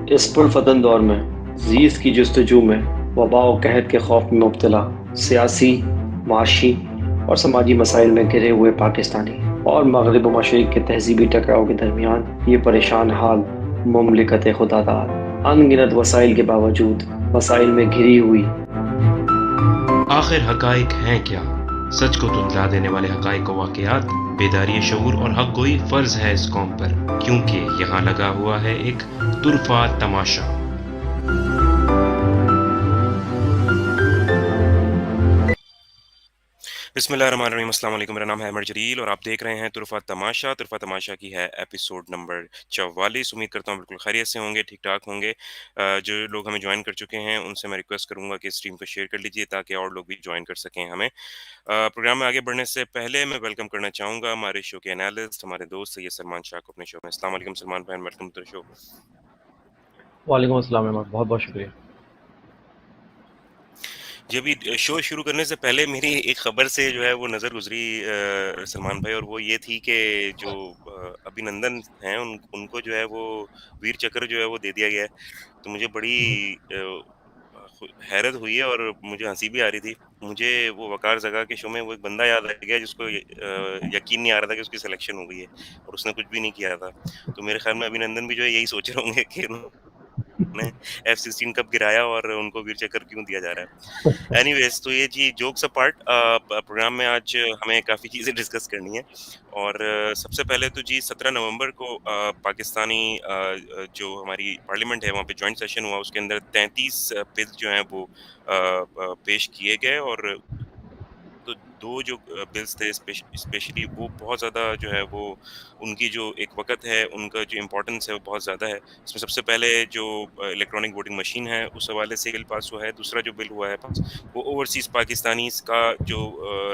اس پرفتن دور میں زیست کی جستجو میں وبا و قحط کے خوف میں مبتلا سیاسی، معاشی اور سماجی مسائل میں گھرے ہوئے پاکستانی اور مغرب و مشرق کے تہذیبی ٹکراؤ کے درمیان یہ پریشان حال مملکت خدا داد ان گنت وسائل کے باوجود مسائل میں گھری ہوئی۔ آخر حقائق ہیں کیا؟ سچ کو دھندلا دینے والے حقائق و واقعات، بیداری شعور اور حق گوئی فرض ہے اس قوم پر، کیونکہ یہاں لگا ہوا ہے ایک طرفہ تماشا۔ بسم اللہ الرحمن الرحیم، السلام علیکم، میرا نام ہے احمد جلیل اور آپ دیکھ رہے ہیں طرفہ تماشا۔ طرفہ تماشا کی ہے ایپیسوڈ نمبر 44۔ امید کرتا ہوں بالکل خیریت سے ہوں گے، ٹھیک ٹھاک ہوں گے۔ جو لوگ ہمیں جوائن کر چکے ہیں ان سے میں ریکویسٹ کروں گا کہ اسٹریم کو شیئر کر لیجیے تاکہ اور لوگ بھی جوائن کر سکیں ہمیں۔ پروگرام میں آگے بڑھنے سے پہلے میں ویلکم کرنا چاہوں گا ہمارے شو کے انالسٹ، ہمارے دوست سید سلمان شاہ کو اپنے شو میں۔ السلام علیکم سلمان بھائی، ویلکم ٹو شو۔ وعلیکم السلام احمد، بہت بہت شکریہ۔ جی، ابھی شو شروع کرنے سے پہلے میری ایک خبر سے جو ہے وہ نظر گزری سلمان بھائی، اور وہ یہ تھی کہ جو ابھی نندن ہیں ان کو جو ہے وہ ویر چکر جو ہے وہ دے دیا گیا ہے۔ تو مجھے بڑی حیرت ہوئی ہے اور مجھے ہنسی بھی آ رہی تھی۔ مجھے وہ وقار زگا کے شو میں وہ ایک بندہ یاد آ گیا جس کو یقین نہیں آ رہا تھا کہ اس کی سلیکشن ہو گئی ہے اور اس نے کچھ بھی نہیں کیا تھا۔ تو میرے خیال میں ابھی نندن بھی جو ہے یہی سوچ رہے ہوں گے کہ انہیں F-16 کب گرایا اور ان کو ویر چکر کیوں دیا جا رہا ہے۔ اینی ویز، تو یہ جی جوکس اپارٹ، پروگرام میں آج ہمیں کافی چیزیں ڈسکس کرنی ہے، اور سب سے پہلے تو جی 17 نومبر کو پاکستانی جو ہماری پارلیمنٹ ہے وہاں پہ جوائنٹ سیشن ہوا، اس کے اندر 33 بل جو ہیں وہ پیش کیے گئے، اور تو دو جو بلز تھے اسپیشلی وہ بہت زیادہ جو ہے وہ ان کی جو ایک وقت ہے، ان کا جو امپورٹنس ہے وہ بہت زیادہ ہے۔ اس میں سب سے پہلے جو الیکٹرانک ووٹنگ مشین ہے اس حوالے سے بل پاس ہوا ہے۔ دوسرا جو بل ہوا ہے پاس وہ اوورسیز پاکستانیز کا جو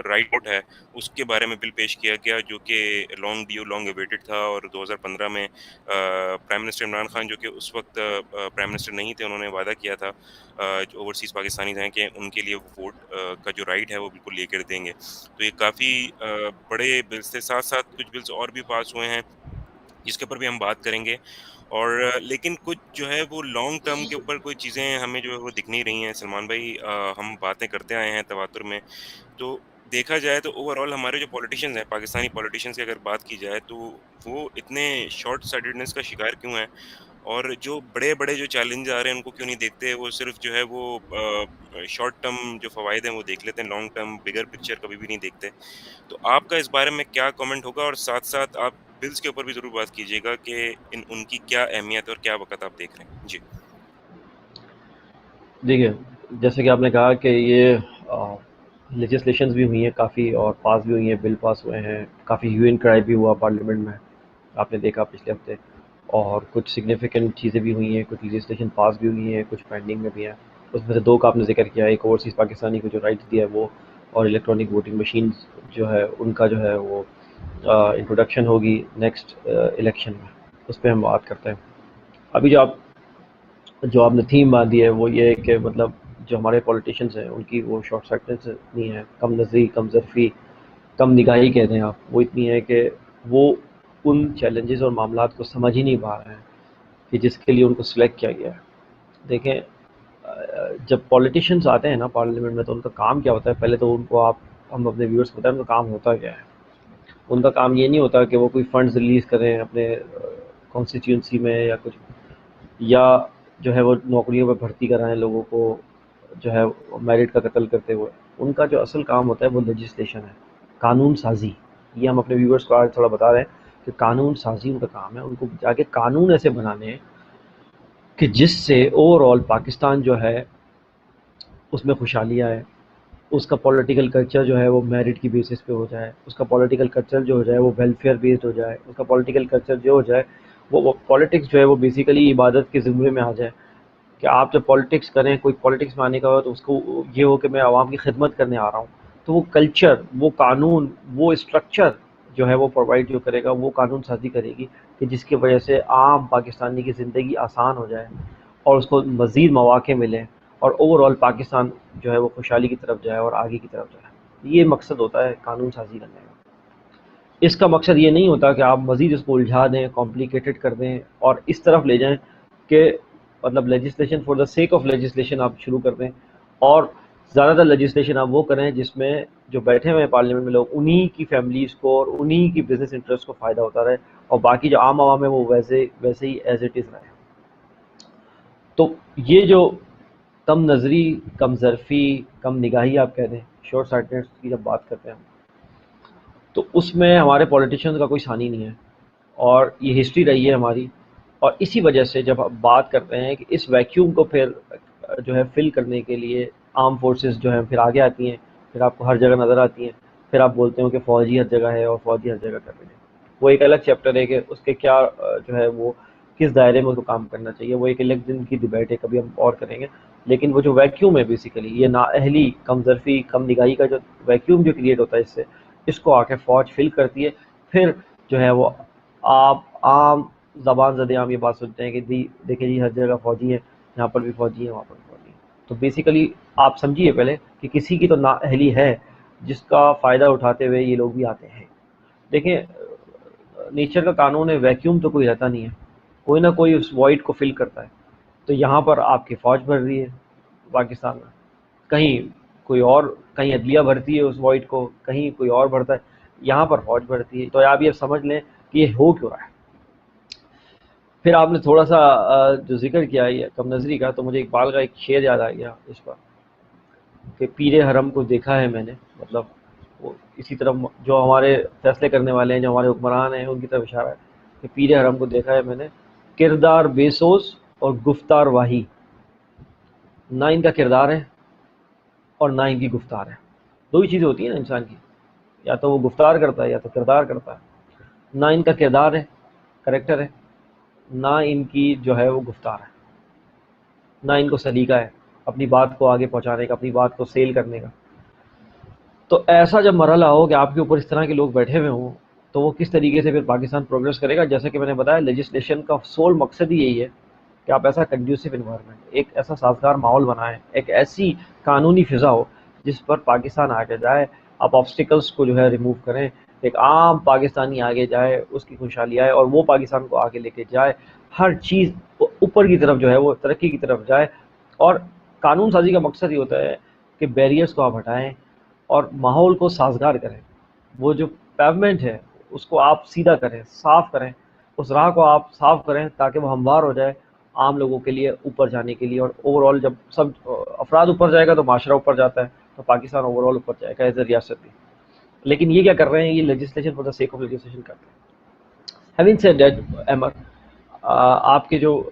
رائٹ ووٹ ہے اس کے بارے میں بل پیش کیا گیا، جو کہ لانگ اویٹڈ تھا، اور 2015 میں پرائم منسٹر عمران خان جو کہ اس وقت پرائم منسٹر نہیں تھے، انہوں نے وعدہ کیا تھا جو اوورسیز پاکستانیز ہیں کہ ان کے لیے ووٹ کا جو رائٹ ہے وہ بالکل لے کر دیں گے۔ تو یہ کافی بڑے بلز تھے، ساتھ ساتھ کچھ بلز اور بھی پاس ہوئے ہیں جس کے اوپر بھی ہم بات کریں گے، اور لیکن کچھ جو ہے وہ لانگ ٹرم کے اوپر کوئی چیزیں ہمیں جو ہے وہ دکھ نہیں رہی ہیں سلمان بھائی۔ ہم باتیں کرتے آئے ہیں تواتر میں، تو دیکھا جائے تو اوور آل ہمارے جو پولیٹیشینز ہیں، پاکستانی پولیٹیشینز کی اگر بات کی جائے تو وہ اتنے شارٹ سائٹڈنس کا شکار کیوں ہیں، اور جو بڑے بڑے جو چیلنج آ رہے ہیں ان کو کیوں نہیں دیکھتے، وہ صرف جو ہے وہ شارٹ ٹرم جو فوائد ہیں وہ دیکھ لیتے ہیں، لانگ ٹرم بگر پکچر کبھی بھی نہیں دیکھتے۔ تو آپ کا اس بارے میں کیا کامنٹ ہوگا، اور ساتھ ساتھ آپ بلز کے اوپر بھی ضرور بات کیجیے گا کہ ان کی کیا اہمیت اور کیا وقت آپ دیکھ رہے ہیں؟ جی دیکھیے، جیسے کہ آپ نے کہا کہ یہ لیجسلیشنز بھی ہوئی ہیں کافی، اور پاس بھی ہوئی ہیں، بل پاس ہوئے ہیں، کافی ہیو اینڈ کرائی بھی ہوا پارلیمنٹ میں، آپ نے دیکھا پچھلے ہفتے، اور کچھ سگنیفیکنٹ چیزیں بھی ہوئی ہیں، کچھ لیجسلیشن پاس بھی ہوئی ہیں، کچھ پینڈنگ میں بھی ہیں۔ اس میں سے دو کا آپ نے ذکر کیا، ایک اوورسیز پاکستانی کو جو رائٹس دیا ہے وہ، اور الیکٹرانک ووٹنگ مشینز جو ہے ان کا جو ہے وہ انٹروڈکشن ہوگی نیکسٹ الیکشن میں، اس پہ ہم بات کرتے ہیں۔ ابھی جو آپ نے تھیم باندھی ہے وہ یہ ہے کہ مطلب جو ہمارے پولیٹیشینز ہیں ان کی وہ شارٹ سائٹڈنس اتنی ہے، کم نظری، کم ظرفی، کم نگاہی کہتے ہیں آپ، وہ اتنی ہے کہ وہ ان چیلنجز اور معاملات کو سمجھ ہی نہیں پا رہے ہیں کہ جس کے لیے ان کو سلیکٹ کیا گیا ہے۔ دیکھیں، جب پولیٹیشینز آتے ہیں نا پارلیمنٹ میں تو ان کا کام کیا ہوتا ہے، پہلے تو ان کو ہم اپنے ویورز کو بتائیں ان کا کام ہوتا کیا ہے۔ ان کا کام یہ نہیں ہوتا کہ وہ کوئی فنڈز ریلیز کریں اپنے کانسٹیٹیوئنسی میں، یا کچھ، یا جو ہے وہ نوکریوں پہ بھرتی کرائیں لوگوں کو، جو ہے میرٹ کا قتل کرتے ہوئے۔ ان کا جو اصل کام ہوتا ہے وہ لیجسلیشن ہے، قانون سازی۔ یہ ہم اپنے ویورز کو آج تھوڑا بتا رہے ہیں کہ قانون سازی ان کا کام ہے۔ ان کو جا کے قانون ایسے بنانے ہیں کہ جس سے اوور آل پاکستان جو ہے اس میں خوشحالی آئے، اس کا پولیٹیکل کلچر جو ہے وہ میرٹ کی بیسس پہ ہو جائے، اس کا پولیٹیکل کلچر جو ہو جائے وہ ویلفیئر بیسڈ ہو جائے، اس کا پولیٹیکل کلچر جو ہو جائے وہ پولیٹکس جو ہے وہ بیسیکلی عبادت کے زمرے میں آ جائے، کہ آپ جب پولیٹکس کریں، کوئی پولیٹکس میں آنے کا ہو تو اس کو یہ ہو کہ میں عوام کی خدمت کرنے آ رہا ہوں، تو وہ کلچر، وہ قانون، وہ اسٹرکچر جو ہے وہ پرووائڈ جو کرے گا، وہ قانون سازی کرے گی کہ جس کی وجہ سے عام پاکستانی کی زندگی آسان ہو جائے اور اس کو مزید مواقع ملیں، اور اوور آل پاکستان جو ہے وہ خوشحالی کی طرف جائے اور آگے کی طرف جائے۔ یہ مقصد ہوتا ہے قانون سازی کرنے کا۔ اس کا مقصد یہ نہیں ہوتا کہ آپ مزید اس کو الجھا دیں، کمپلیکیٹڈ کر دیں اور اس طرف لے جائیں کہ مطلب legislation for the sake of legislation آپ شروع کر دیں, اور زیادہ تر لیجسلیشن آپ وہ کریں جس میں جو بیٹھے ہوئے ہیں پارلیمنٹ میں لوگ, انہی کی فیملیز کو اور انہی کی بزنس انٹرسٹ کو فائدہ ہوتا رہے, اور باقی جو عام عوام ہے وہ ویسے ہی ایز اٹ از رہے. تو یہ جو کم نظری, کم ظرفی, کم نگاہی آپ کہہ دیں, شارٹ سائٹڈنس کی جب بات کرتے ہیں ہم, تو اس میں ہمارے پولیٹیشینز کا کوئی ثانی نہیں ہے, اور یہ ہسٹری رہی ہے ہماری. اور اسی وجہ سے جب ہم بات کرتے ہیں کہ اس ویکیوم کو پھر جو ہے فل کرنے کے لیے آرم فورسز جو ہیں پھر آگے آتی ہیں, پھر آپ کو ہر جگہ نظر آتی ہیں, پھر آپ بولتے ہو کہ فوجی ہر جگہ ہے اور فوجی ہر جگہ کر رہے ہیں. وہ ایک الگ چیپٹر ہے کہ اس کے کیا جو ہے وہ کس دائرے میں اس کو کام کرنا چاہیے, وہ ایک الگ دن کی ڈبیٹ ہے, کبھی ہم اور کریں گے. لیکن وہ جو ویکیوم ہے بیسیکلی, یہ نااہلی, کم ظرفی, کم نگاہی کا جو ویکیوم جو کریٹ ہوتا ہے اس کو آ کے فوج فل کرتی ہے. پھر جو ہے وہ آپ عام زبان زدے عام یہ بات سنتے ہیں کہ دیکھیں جی ہر جگہ فوجی ہیں, یہاں پر بھی فوجی ہیں, وہاں پر بھی فوجی ہیں. تو بیسیکلی آپ سمجھیے پہلے کہ کسی کی تو نااہلی ہے جس کا فائدہ اٹھاتے ہوئے یہ لوگ بھی آتے ہیں. دیکھیں نیچر کا قانون ہے, ویکیوم تو کوئی رہتا نہیں ہے, کوئی نہ کوئی اس وائڈ کو فل کرتا ہے. تو یہاں پر آپ کی فوج بھر رہی ہے پاکستان میں, کہیں کوئی اور, کہیں عدلیہ بھرتی ہے اس وائڈ کو, کہیں کوئی اور بھرتا ہے, یہاں پر فوج بھرتی ہے. تو آپ یہ سمجھ لیں کہ یہ ہو کیوں رہا ہے. پھر آپ نے تھوڑا سا جو ذکر کیا ہے کم نظری کا, تو مجھے اقبال کا ایک شعر یاد آ گیا اس پر کہ پیر حرم کو دیکھا ہے میں نے, مطلب وہ اسی طرف جو ہمارے فیصلے کرنے والے ہیں, جو ہمارے حکمران ہیں, ان کی طرف اشارہ ہے کہ پیر حرم کو دیکھا ہے میں نے, کردار بے سوز اور گفتار واہی. نہ ان کا کردار ہے اور نہ ان کی گفتار ہے. دو ہی چیزیں ہوتی ہیں نا انسان کی, یا تو وہ گفتار کرتا ہے یا تو کردار کرتا ہے. نہ ان کا کردار ہے, کریکٹر ہے, نہ ان کی جو ہے وہ گفتار ہے, نہ ان کو سلیقہ ہے اپنی بات کو آگے پہنچانے کا, اپنی بات کو سیل کرنے کا. تو ایسا جب مرحلہ ہو کہ آپ کے اوپر اس طرح کے لوگ بیٹھے ہوئے ہوں, تو وہ کس طریقے سے پھر پاکستان پروگریس کرے گا. جیسے کہ میں نے بتایا, لیجسلیشن کا سول مقصد ہی یہی ہے کہ آپ ایسا کنڈیوسو انوائرمنٹ, ایک ایسا سازگار ماحول بنائیں, ایک ایسی قانونی فضا ہو جس پر پاکستان آگے جائے. آپ آبسٹیکلس کو جو ہے ریموو کریں, ایک عام پاکستانی آگے جائے, اس کی خوشحالی آئے اور وہ پاکستان کو آگے لے کے جائے, ہر چیز اوپر کی طرف جو ہے وہ ترقی کی طرف جائے. اور قانون سازی کا مقصد یہ ہوتا ہے کہ بیریئرز کو آپ ہٹائیں اور ماحول کو سازگار کریں. وہ جو پیومنٹ ہے اس کو آپ سیدھا کریں, صاف کریں, اس راہ کو آپ صاف کریں تاکہ وہ ہموار ہو جائے عام لوگوں کے لیے اوپر جانے کے لیے. اور اوور آل جب سب افراد اوپر جائے گا تو معاشرہ اوپر جاتا ہے, تو پاکستان اوور آل اوپر جائے گا ایز اے ریاست بھی. لیکن یہ کیا کر رہے ہیں, یہ legislation for the sake of legislation کرتے ہیں. ہیونگ سیڈ دیٹ, احمد, آپ کے جو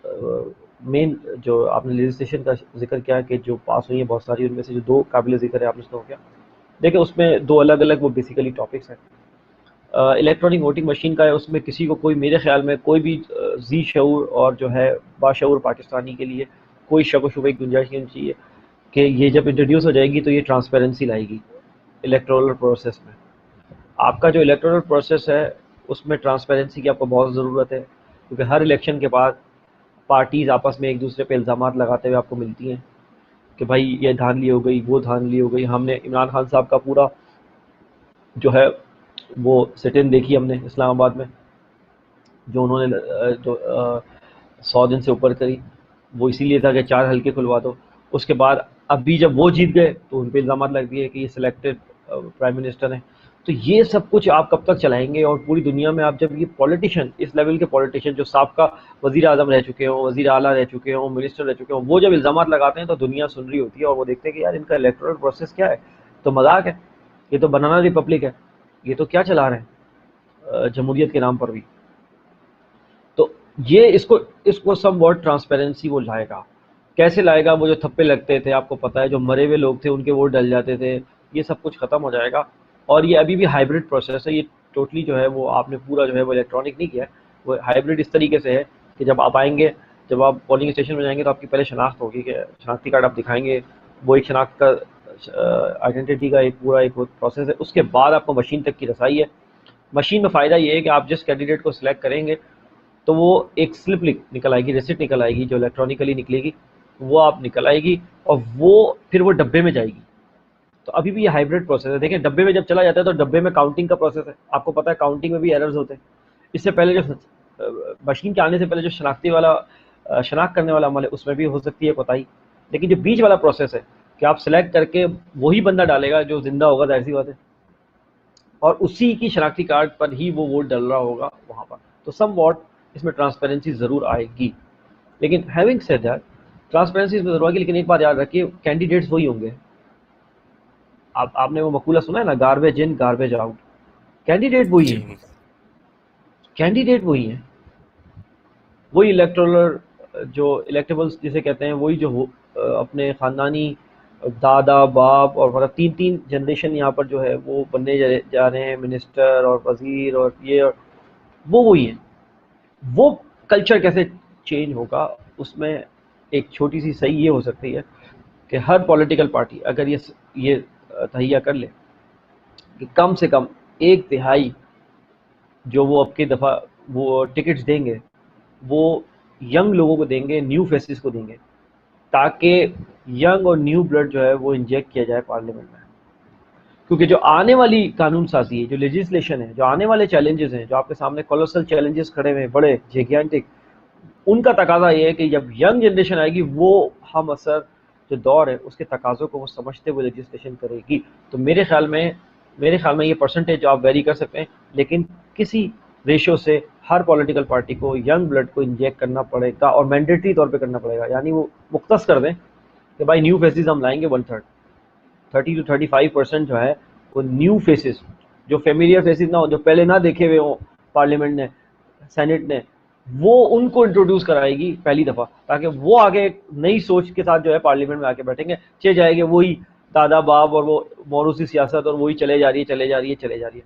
مین جو آپ نے لیجسلیشن کا ذکر کیا کہ جو پاس ہوئی ہیں بہت ساری, ان میں سے جو دو قابل ذکر ہے آپ نے سنا ہو کیا. دیکھیں اس میں دو الگ الگ وہ بیسیکلی ٹاپکس ہیں. الیکٹرانک ووٹنگ مشین کا ہے, اس میں کسی کو کوئی, میرے خیال میں کوئی بھی ذی شعور اور جو ہے باشعور پاکستانی کے لیے کوئی شک و شبہ کی گنجائش نہیں چاہیے کہ یہ جب انٹروڈیوس ہو جائے گی تو یہ ٹرانسپیرنسی لائے گی الیکٹورل پروسیس میں. آپ کا جو الیکٹورل پروسیس ہے اس میں ٹرانسپیرنسی کی آپ کو بہت ضرورت ہے, کیونکہ ہر الیکشن کے بعد پارٹیز آپس میں ایک دوسرے پہ الزامات لگاتے ہوئے آپ کو ملتی ہیں کہ بھائی یہ دھاندلی ہو گئی, وہ دھاندلی ہو گئی. ہم نے عمران خان صاحب کا پورا جو ہے وہ سٹ ان دیکھی ہم نے اسلام آباد میں, جو انہوں نے جو 100 دن سے اوپر کری, وہ اسی لیے تھا کہ 4 حلقے کھلوا دو. اس کے بعد ابھی جب وہ جیت گئے تو ان پہ الزامات لگ دیے کہ یہ سلیکٹڈ پرائم منسٹر ہیں. تو یہ سب کچھ آپ کب تک چلائیں گے؟ اور پوری دنیا میں آپ جب یہ پولیٹیشین, اس لیول کے پولیٹیشین جو سابقہ وزیر اعظم رہ چکے ہوں, وزیر اعلیٰ رہ چکے ہوں, منسٹر رہ چکے ہوں, وہ جب الزامات لگاتے ہیں تو دنیا سن رہی ہوتی ہے اور وہ دیکھتے ہیں کہ یار ان کا الیکٹورل پروسیس کیا ہے, تو مذاق ہے, یہ تو بنانا ریپبلک ہے, یہ تو کیا چلا رہے ہیں جمہوریت کے نام پر بھی. تو یہ اس کو سم واٹ ٹرانسپیرنسی وہ لائے گا. کیسے لائے گا؟ وہ جو تھپے لگتے تھے آپ کو پتہ ہے, جو مرے ہوئے لوگ تھے ان کے ووٹ ڈل جاتے تھے, یہ سب کچھ ختم ہو جائے گا. اور یہ ابھی بھی ہائیبرڈ پروسیس ہے, یہ ٹوٹلی جو ہے وہ آپ نے پورا جو ہے وہ الیکٹرانک نہیں کیا ہے, وہ ہائیبرڈ اس طریقے سے ہے کہ جب آپ آئیں گے, جب آپ پولنگ اسٹیشن میں جائیں گے تو آپ کی پہلے شناخت ہوگی, کہ شناختی کارڈ آپ دکھائیں گے, وہ ایک شناخت کا آئیڈینٹی کا ایک پورا ایک پروسیس ہے. اس کے بعد آپ کو مشین تک کی رسائی ہے. مشین میں فائدہ یہ ہے کہ آپ جس کینڈیڈیٹ کو سلیکٹ کریں گے تو وہ ایک سلپ نکل آئے گی, ریسیپٹ نکل آئے گی جو الیکٹرانکلی نکلے گی, وہ آپ نکل آئے گی اور وہ پھر وہ ڈبے میں جائے گی. تو ابھی بھی یہ ہائیبرڈ پروسیس ہے. دیکھیں ڈبے میں جب چلا جاتا ہے تو ڈبے میں کاؤنٹنگ کا پروسیس ہے, آپ کو پتہ ہے کاؤنٹنگ میں بھی ایررز ہوتے ہیں. اس سے پہلے جو مشین کے آنے سے پہلے جو شناختی والا شناخت کرنے والا عمل ہے اس میں بھی ہو سکتی ہے کوتاہی. لیکن جو بیچ والا پروسیس ہے کہ آپ سلیکٹ کر کے وہی بندہ ڈالے گا جو زندہ ہوگا، ظاہر سی بات ہے، اور اسی کی شناختی کارڈ پر ہی وہ ووٹ ڈل رہا ہوگا وہاں پر. تو سم واٹ اس میں ٹرانسپیرنسی ضرور آئے گی. لیکن ہیونگ سیڈ دیٹ، ٹرانسپیرنسی اس میں ضرور آئے گی، لیکن ایک بات یاد رکھیے، کینڈیڈیٹس وہی ہوں گے. آپ نے وہ مقولہ سنا ہے نا، گاربیج ان گاربیج آؤٹ. کینڈیڈیٹ وہی جی ہیں، کینڈیڈیٹ وہی ہیں، وہی الیکٹرولر جو الیکٹیبلس جسے کہتے ہیں، وہی جو اپنے خاندانی دادا باپ اور مطلب تین تین جنریشن یہاں پر جو ہے وہ بننے جا رہے ہیں، منسٹر اور وزیر اور یہ، اور وہ وہی ہیں. وہ کلچر کیسے چینج ہوگا، اس میں ایک چھوٹی سی صحیح یہ ہو سکتی ہے کہ ہر پولیٹیکل پارٹی اگر یہ تہیہ کر لے کہ کم سے کم 1/3 جو وہ اب کی دفعہ وہ ٹکٹس دیں گے وہ ینگ لوگوں کو دیں گے، نیو فیسز کو دیں گے، تاکہ ینگ اور نیو بلڈ جو ہے وہ انجیکٹ کیا جائے پارلیمنٹ میں. کیونکہ جو آنے والی قانون سازی ہے، جو لیجسلیشن ہے، جو آنے والے چیلنجز ہیں، جو آپ کے سامنے کولوسل چیلنجز کھڑے ہوئے ہیں، بڑے جیگینٹک، ان کا تقاضا یہ ہے کہ جب ینگ جنریشن آئے گی وہ ہم اثر جو دور ہے اس کے تقاضوں کو وہ سمجھتے ہوئے لیجسلیشن کرے گی. تو میرے خیال میں یہ پرسنٹیج آپ ویری کر سکتے ہیں، لیکن کسی ریشو سے ہر پولیٹیکل پارٹی کو ینگ بلڈ کو انجیکٹ کرنا پڑے گا، اور مینڈیٹری طور پہ کرنا پڑے گا. یعنی وہ مختص کر دیں کہ بھائی نیو فیسز ہم لائیں گے 1/3، 30 to 35% جو ہے وہ نیو فیسز، جو فیملیئر فیسز نہ ہو، جو پہلے نہ دیکھے ہوئے ہوں پارلیمنٹ نے، سینٹ نے، وہ ان کو انٹروڈیوس کرائے گی پہلی دفعہ، تاکہ وہ آگے ایک نئی سوچ کے ساتھ جو ہے پارلیمنٹ میں آ کے بیٹھیں گے. جائے گے وہی دادا باپ اور وہ موروثی سیاست، اور وہی چلے جا رہی ہے.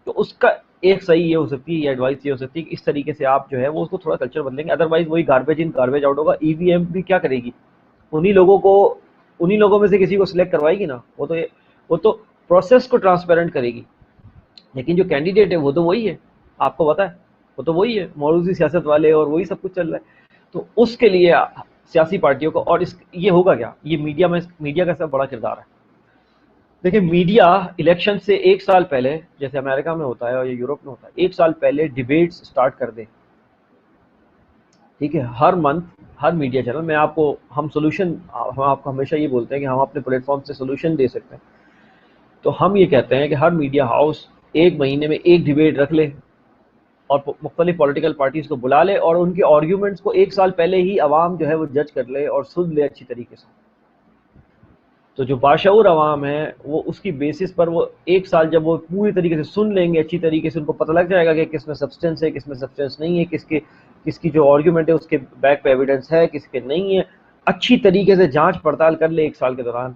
تو اس کا ایک صحیح یہ ہو سکتی ہے، یہ ایڈوائس یہ ہو سکتی ہے کہ اس طریقے سے آپ جو ہے وہ اس کو تھوڑا کلچر بدلیں گے. ادروائز وہی گاربیج ان گاربیج آؤٹ ہوگا. ای وی ایم بھی کیا کرے گی، انہی لوگوں میں سے کسی کو سلیکٹ کروائے گی نا. وہ تو پروسیس کو ٹرانسپیرنٹ کرے گی. لیکن جو کینڈیڈیٹ ہے وہ تو وہی ہے، آپ کو پتا ہے وہ تو وہی ہے، موروثی سیاست والے، اور وہی سب کچھ چل رہا ہے. تو اس کے لیے سیاسی پارٹیوں کو، اور یہ ہوگا کیا، یہ میڈیا کا سب بڑا کردار ہے. دیکھیں میڈیا الیکشن سے 1 سال پہلے، جیسے امریکہ میں ہوتا ہے اور یورپ میں ہوتا ہے، 1 سال پہلے ڈیبیٹس سٹارٹ کر دے. ٹھیک ہے، ہر منتھ ہر میڈیا چینل میں ہم سولوشن، ہم آپ کو ہمیشہ یہ بولتے ہیں کہ ہم اپنے پلیٹ فارم سے سولوشن دے سکتے ہیں. تو ہم یہ کہتے ہیں کہ ہر میڈیا ہاؤس 1 مہینے میں ایک ڈیبیٹ رکھ لے، اور مختلف پولیٹیکل پارٹیز کو بلا لے، اور ان کے آرگیومنٹس کو 1 سال پہلے ہی عوام جو ہے وہ جج کر لے اور سن لے اچھی طریقے سے. تو جو باشعور عوام ہے وہ اس کی بیسس پر وہ 1 سال جب وہ پوری طریقے سے سن لیں گے اچھی طریقے سے، ان کو پتہ لگ جائے گا کہ کس میں سبسٹنس ہے، کس میں سبسٹنس نہیں ہے، کس کی جو آرگیومنٹ ہے اس کے بیک پہ ایویڈنس ہے، کس کے نہیں ہے. اچھی طریقے سے جانچ پڑتال کر لے 1 سال کے دوران،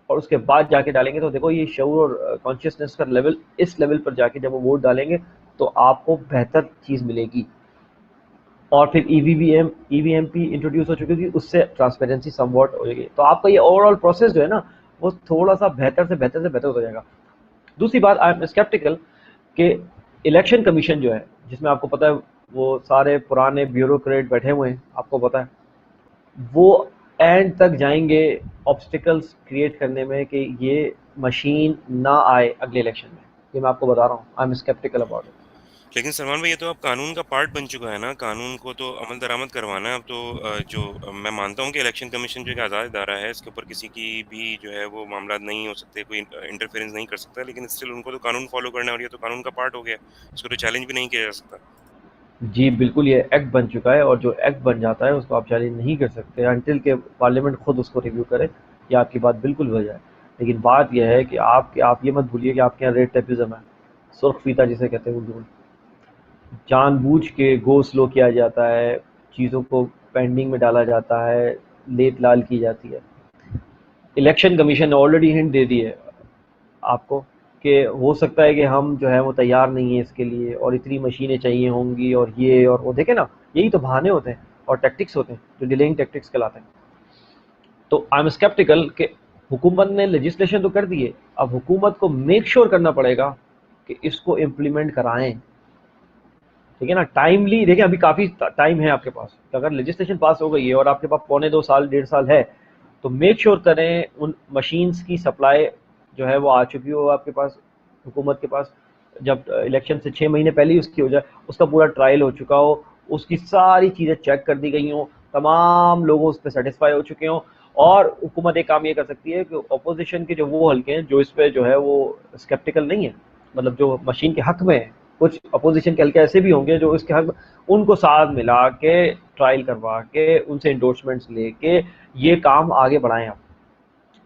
اور اس کے بعد جا کے ڈالیں گے. تو دیکھو یہ شعور اور کانشیسنیس کا لیول، اس لیول پر جا کے جب وہ ووٹ ڈالیں گے تو آپ کو بہتر چیز ملے گی. اور پھر ای وی ایم پی انٹروڈیوس ہو چکی تھی، اس سے ٹرانسپیرنسی سم واٹ ہو جائے گی. تو آپ کا یہ اوور آل پروسیس جو ہے نا وہ تھوڑا سا بہتر سے بہتر ہو جائے گا. دوسری بات، آئی ایم اسکیپٹیکل کہ الیکشن کمیشن جو ہے، جس میں آپ کو پتہ ہے وہ سارے پرانے بیوروکریٹ بیٹھے ہوئے ہیں، آپ کو پتہ ہے وہ اینڈ تک جائیں گے آبسٹیکلس کریٹ کرنے میں کہ یہ مشین نہ آئے اگلے الیکشن میں. یہ میں آپ کو بتا رہا ہوں، I am skeptical about it. لیکن سلمان بھائی، یہ تو اب قانون کا پارٹ بن چکا ہے نا، قانون کو تو عمل درآمد کروانا ہے اب تو. جو میں مانتا ہوں کہ الیکشن کمیشن جو ایک آزاد ادارہ ہے، اس کے اوپر کسی کی بھی جو ہے وہ معاملات نہیں ہو سکتے، کوئی انٹرفیئرنس نہیں کر سکتا، لیکن اسٹل ان کو تو قانون فالو کرنا ہے، اور یہ تو قانون کا پارٹ ہو گیا، اس کو تو چیلنج بھی نہیں کیا جا سکتا. جی بالکل، یہ ایکٹ بن چکا ہے، اور جو ایکٹ بن جاتا ہے اس کو آپ چیلنج نہیں کر سکتے انٹل کہ پارلیمنٹ خود اس کو ریویو کرے. یہ آپ کی بات بالکل ہو جائے. لیکن بات یہ ہے کہ آپ یہ مت بھولیے کہ آپ کے یہاں ریٹ ٹیپزم ہے، سرخ فیتا جسے کہتے ہیں اردو میں. جان بوجھ کے گو سلو کیا جاتا ہے، چیزوں کو پینڈنگ میں ڈالا جاتا ہے، لیٹ لال کی جاتی ہے. الیکشن کمیشن نے آلریڈی ہنٹ دے دی ہے آپ کو کہ ہو سکتا ہے کہ ہم جو ہے وہ تیار نہیں ہیں اس کے لیے، اور اتنی مشینیں چاہیے ہوں گی، اور یہ اور وہ. دیکھیں نا، یہی تو بہانے ہوتے ہیں اور ٹیکٹکس ہوتے ہیں جو ڈیلینگ ٹیکٹکس کہلاتے ہیں. تو آئی ایم اسکیپٹیکل کہ حکومت نے لیجسلیشن تو کر دی ہے، اب حکومت کو میک شور کرنا پڑے گا کہ اس کو امپلیمنٹ کرائیں. ٹھیک ہے نا، ٹائملی. دیکھیں ابھی کافی ٹائم ہے آپ کے پاس، اگر لیجسلیشن پاس ہو گئی ہے اور آپ کے پاس 1.25 سال 1.5 سال ہے، تو میک شور کریں ان مشینز کی سپلائی جو ہے وہ آ چکی ہو آپ کے پاس، حکومت کے پاس. جب الیکشن سے 6 مہینے پہلے ہی اس کی ہو جائے، اس کا پورا ٹرائل ہو چکا ہو، اس کی ساری چیزیں چیک کر دی گئی ہوں، تمام لوگوں اس پہ سیٹسفائی ہو چکے ہوں. اور حکومت ایک کام یہ کر سکتی ہے کہ اپوزیشن کے جو وہ حلقے ہیں جو اس پہ جو ہے وہ اسکیپٹیکل نہیں ہے, مطلب جو مشین کے حق میں ہیں, کچھ اپوزیشن کے حلقے ایسے بھی ہوں گے جو اس کے حق میں, ان کو ساتھ ملا کے ٹرائل کروا کے ان سے انڈورسمنٹس لے کے یہ کام آگے بڑھائیں آپ.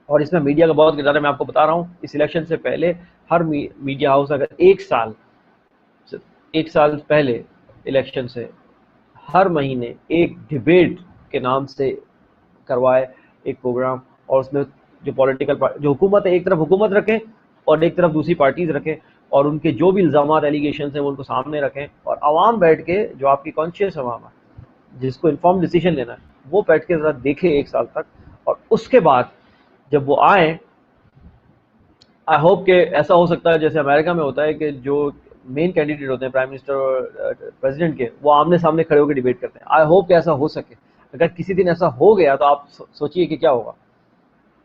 اور اس میں میڈیا کا بہت کردار ہے. میں آپ کو بتا رہا ہوں, اس الیکشن سے پہلے ہر میڈیا ہاؤس اگر ایک سال پہلے الیکشن سے ہر مہینے ایک ڈیبیٹ کے نام سے کروائے ایک پروگرام, اور اس میں جو پولیٹیکل جو حکومت ہے ایک طرف حکومت رکھیں اور ایک طرف دوسری پارٹیز رکھیں, اور ان کے جو بھی الزامات ایلیگیشنز ہیں وہ ان کو سامنے رکھیں, اور عوام بیٹھ کے جو آپ کی کانشیس عوام ہے جس کو انفارم ڈیسیجن لینا ہے وہ بیٹھ کے ذرا دیکھے ایک سال تک, اور اس کے بعد جب وہ آئیں, آئی ہوپ کہ ایسا ہو سکتا ہے جیسے امریکہ میں ہوتا ہے کہ جو مین کینڈیڈیٹ ہوتے ہیں پرائم منسٹر اور پریزیڈنٹ کے, وہ آمنے سامنے کھڑے ہو کے ڈیبیٹ کرتے ہیں. آئی ہوپ کہ ایسا ہو سکے. اگر کسی دن ایسا ہو گیا تو آپ سوچئے کہ کیا ہوگا.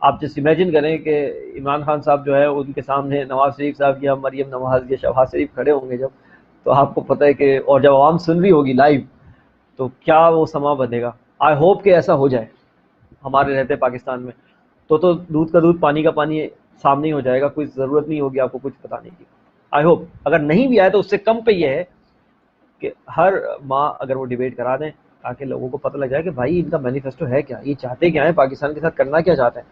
آپ جس امیجن کریں کہ عمران خان صاحب جو ہے ان کے سامنے نواز شریف صاحب یا مریم نواز یا شہباز شریف کھڑے ہوں گے جب, تو آپ کو پتہ ہے کہ, اور جب عوام سن رہی ہوگی لائیو, تو کیا وہ سما بنے گا. آئی ہوپ کہ ایسا ہو جائے ہمارے رہتے پاکستان میں, تو دودھ کا دودھ پانی کا پانی سامنے ہی ہو جائے گا, کوئی ضرورت نہیں ہوگی آپ کو کچھ بتانے کی. آئی ہوپ اگر نہیں بھی آئے تو اس سے کم پہ یہ ہے کہ ہر ماہ اگر وہ ڈیبیٹ کرا دیں تاکہ لوگوں کو پتہ لگ جائے کہ بھائی ان کا مینیفیسٹو ہے کیا, یہ چاہتے کیا ہیں, پاکستان کے ساتھ کرنا کیا چاہتے ہیں,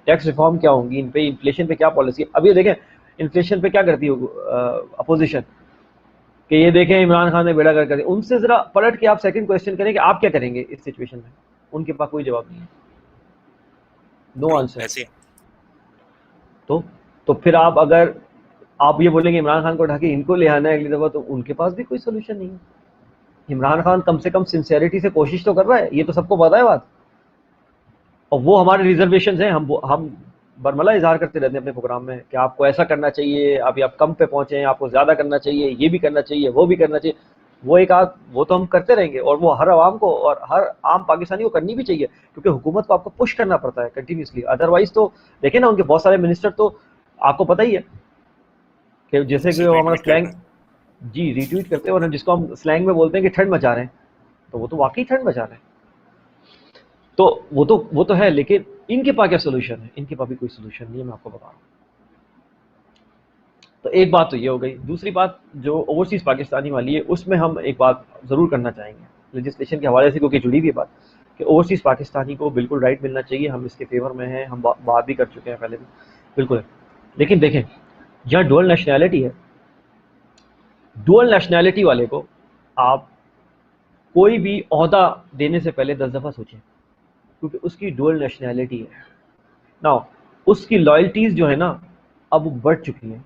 ٹیکس ریفارم کیا ہوں گی, ان پہ انفلیشن پہ کیا پالیسی ہے. اب یہ دیکھیں انفلیشن پہ کیا کرتی ہے اپوزیشن, کہ یہ دیکھیں عمران خان نے بیڑا کر دیا. ان سے ذرا پلٹ کے آپ سیکنڈ کویشچن کریں کہ آپ کیا کریں گے اس سچویشن میں. ان کے پاس کوئی جواب نہیں ہے, نو آنسر. ایسے تو پھر آپ اگر آپ یہ بولیں گے عمران خان کو اٹھا کے ان کو لے آنا ہے اگلی دفعہ, تو ان کے پاس بھی کوئی سولوشن نہیں ہے. عمران خان کم سے کم سنسیئرٹی سے کوشش تو کر رہا ہے, یہ تو سب کو پتا ہے بات, اور وہ ہمارے ریزرویشنز ہیں, ہم برملا اظہار کرتے رہتے ہیں اپنے پروگرام میں کہ آپ کو ایسا کرنا چاہیے, ابھی آپ کم پہ پہنچے ہیں, آپ کو زیادہ کرنا چاہیے, یہ بھی کرنا چاہیے, وہ بھی کرنا چاہیے. وہ تو ہم کرتے رہیں گے, اور وہ ہر عوام کو اور ہر عام پاکستانی کو کرنی بھی چاہیے, کیونکہ حکومت کو آپ کو پش کرنا پڑتا ہے کنٹینیوسلی. ادروائز تو دیکھیں نا ان کے بہت سارے منسٹر تو آپ کو پتہ ہی ہے کہ جیسے کہ ہمارا سلینگ, جی ریٹویٹ کرتے ہیں, اور جس کو ہم سلینگ میں بولتے ہیں کہ ٹھنڈ مچا رہے ہیں, تو وہ تو واقعی ٹھنڈ مچا رہے ہیں. تو وہ تو ہے, لیکن ان کے پاس کیا سولوشن ہے؟ ان کے پاس بھی کوئی سولوشن نہیں ہے, میں آپ کو بتا رہا ہوں. تو ایک بات تو یہ ہو گئی. دوسری بات جو اوورسیز پاکستانی والی ہے, اس میں ہم ایک بات ضرور کرنا چاہیں گے لیجسلیشن کے حوالے سے, کیونکہ جڑی ہوئی بات کہ اوورسیز پاکستانی کو بالکل رائٹ ملنا چاہیے. ہم اس کے فیور میں ہیں, ہم بات بھی کر چکے ہیں پہلے بھی, بالکل ہے. لیکن دیکھیں جہاں ڈوئل نیشنلٹی ہے, ڈوئل نیشنلٹی والے کو آپ کوئی بھی عہدہ دینے سے پہلے 10 دفعہ سوچیں, کیونکہ اس کی ڈوئل نیشنلٹی ہے نا, اس کی لائلٹیز جو ہے نا اب بڑھ چکی ہیں.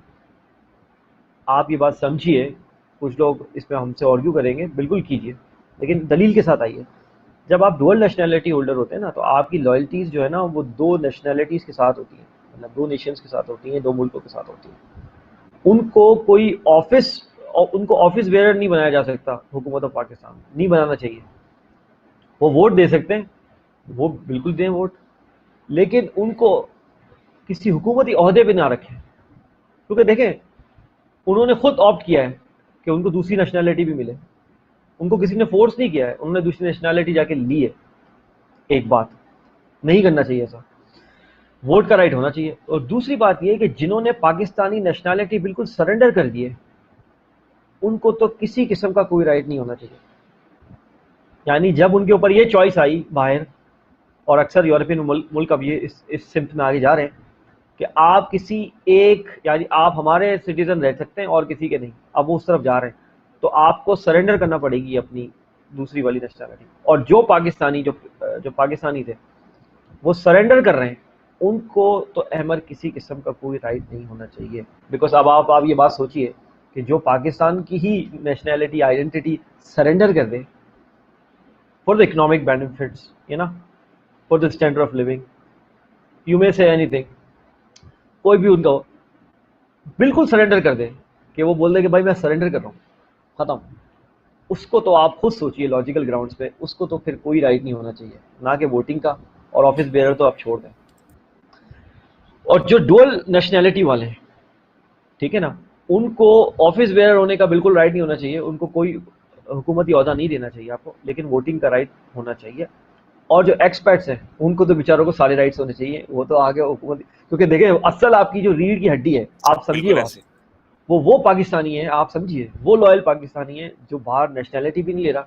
آپ یہ بات سمجھیے, کچھ لوگ اس پہ ہم سے آرگیو کریں گے, بالکل کیجیے, لیکن دلیل کے ساتھ آئیے. جب آپ ڈوئل نیشنلٹی ہولڈر ہوتے ہیں نا, تو آپ کی لائلٹیز جو ہے نا وہ 2 نیشنلٹیز کے ساتھ ہوتی ہیں, مطلب 2 نیشنز کے ساتھ ہوتی ہیں, 2 ملکوں کے ساتھ ہوتی ہیں. ان کو کوئی ان کو آفس بیئرر نہیں بنایا جا سکتا. حکومت آف پاکستان نہیں بنانا چاہیے. وہ ووٹ دے سکتے ہیں, وہ بالکل دیں ووٹ, لیکن ان کو کسی حکومتی عہدے پہ نہ رکھیں, کیونکہ دیکھیں انہوں نے خود آپٹ کیا ہے کہ ان کو دوسری نیشنلٹی بھی ملے. ان کو کسی نے فورس نہیں کیا ہے, انہوں نے دوسری نیشنلٹی جا کے لی ہے. ایک بات نہیں کرنا چاہیے ایسا, ووٹ کا رائٹ ہونا چاہیے. اور دوسری بات یہ کہ جنہوں نے پاکستانی نیشنلٹی بالکل سرنڈر کر دی ہے, ان کو تو کسی قسم کا کوئی رائٹ نہیں ہونا چاہیے. یعنی جب ان کے اوپر یہ چوائس آئی باہر, اور اکثر یورپین ملک اب یہ اس سمت میں آگے جا رہے ہیں کہ آپ کسی ایک, یعنی آپ ہمارے سٹیزن رہ سکتے ہیں اور کسی کے نہیں, اب وہ اس طرف جا رہے ہیں, تو آپ کو سرنڈر کرنا پڑے گی اپنی دوسری والی نیشنلٹی. اور جو پاکستانی تھے وہ سرنڈر کر رہے ہیں, ان کو تو احمد کسی قسم کا کوئی رائٹ نہیں ہونا چاہیے. بیکاز اب آپ یہ بات سوچئے کہ جو پاکستان کی ہی نیشنلٹی آئیڈینٹی سرنڈر کر دے for the economic benefits, for the standard of living, you may say اینی تھنگ, کوئی بھی ان کا بالکل سرنڈر کر دے کہ وہ بول دے کہ بھائی میں سرنڈر کر رہا ہوں, ختم. اس کو تو آپ خود سوچئے لاجیکل گراؤنڈز پہ, اس کو تو پھر کوئی رائٹ نہیں ہونا چاہیے, نہ کہ ووٹنگ کا, اور آفس بیئرر تو آپ چھوڑ دیں. اور جو ڈوئل نیشنلٹی والے ہیں, ٹھیک ہے نا, ان کو آفس بیئرر ہونے کا بالکل رائٹ نہیں ہونا چاہیے, ان کو کوئی حکومتی عہدہ نہیں دینا چاہیے آپ کو, لیکن ووٹنگ کا رائٹ ہونا چاہیے. اور جو ایکسپرٹس ہیں ان کو تو بیچاروں کو سارے رائٹس ہونے چاہیے. وہ تو آگے حکومت, کیونکہ دیکھیں اصل آپ کی جو ریڑھ کی ہڈی ہے, آپ سمجھیے بالکل بات, ایسے. وہ پاکستانی ہے, آپ سمجھیے وہ لوئل پاکستانی ہے جو باہر نیشنلٹی بھی نہیں لے رہا,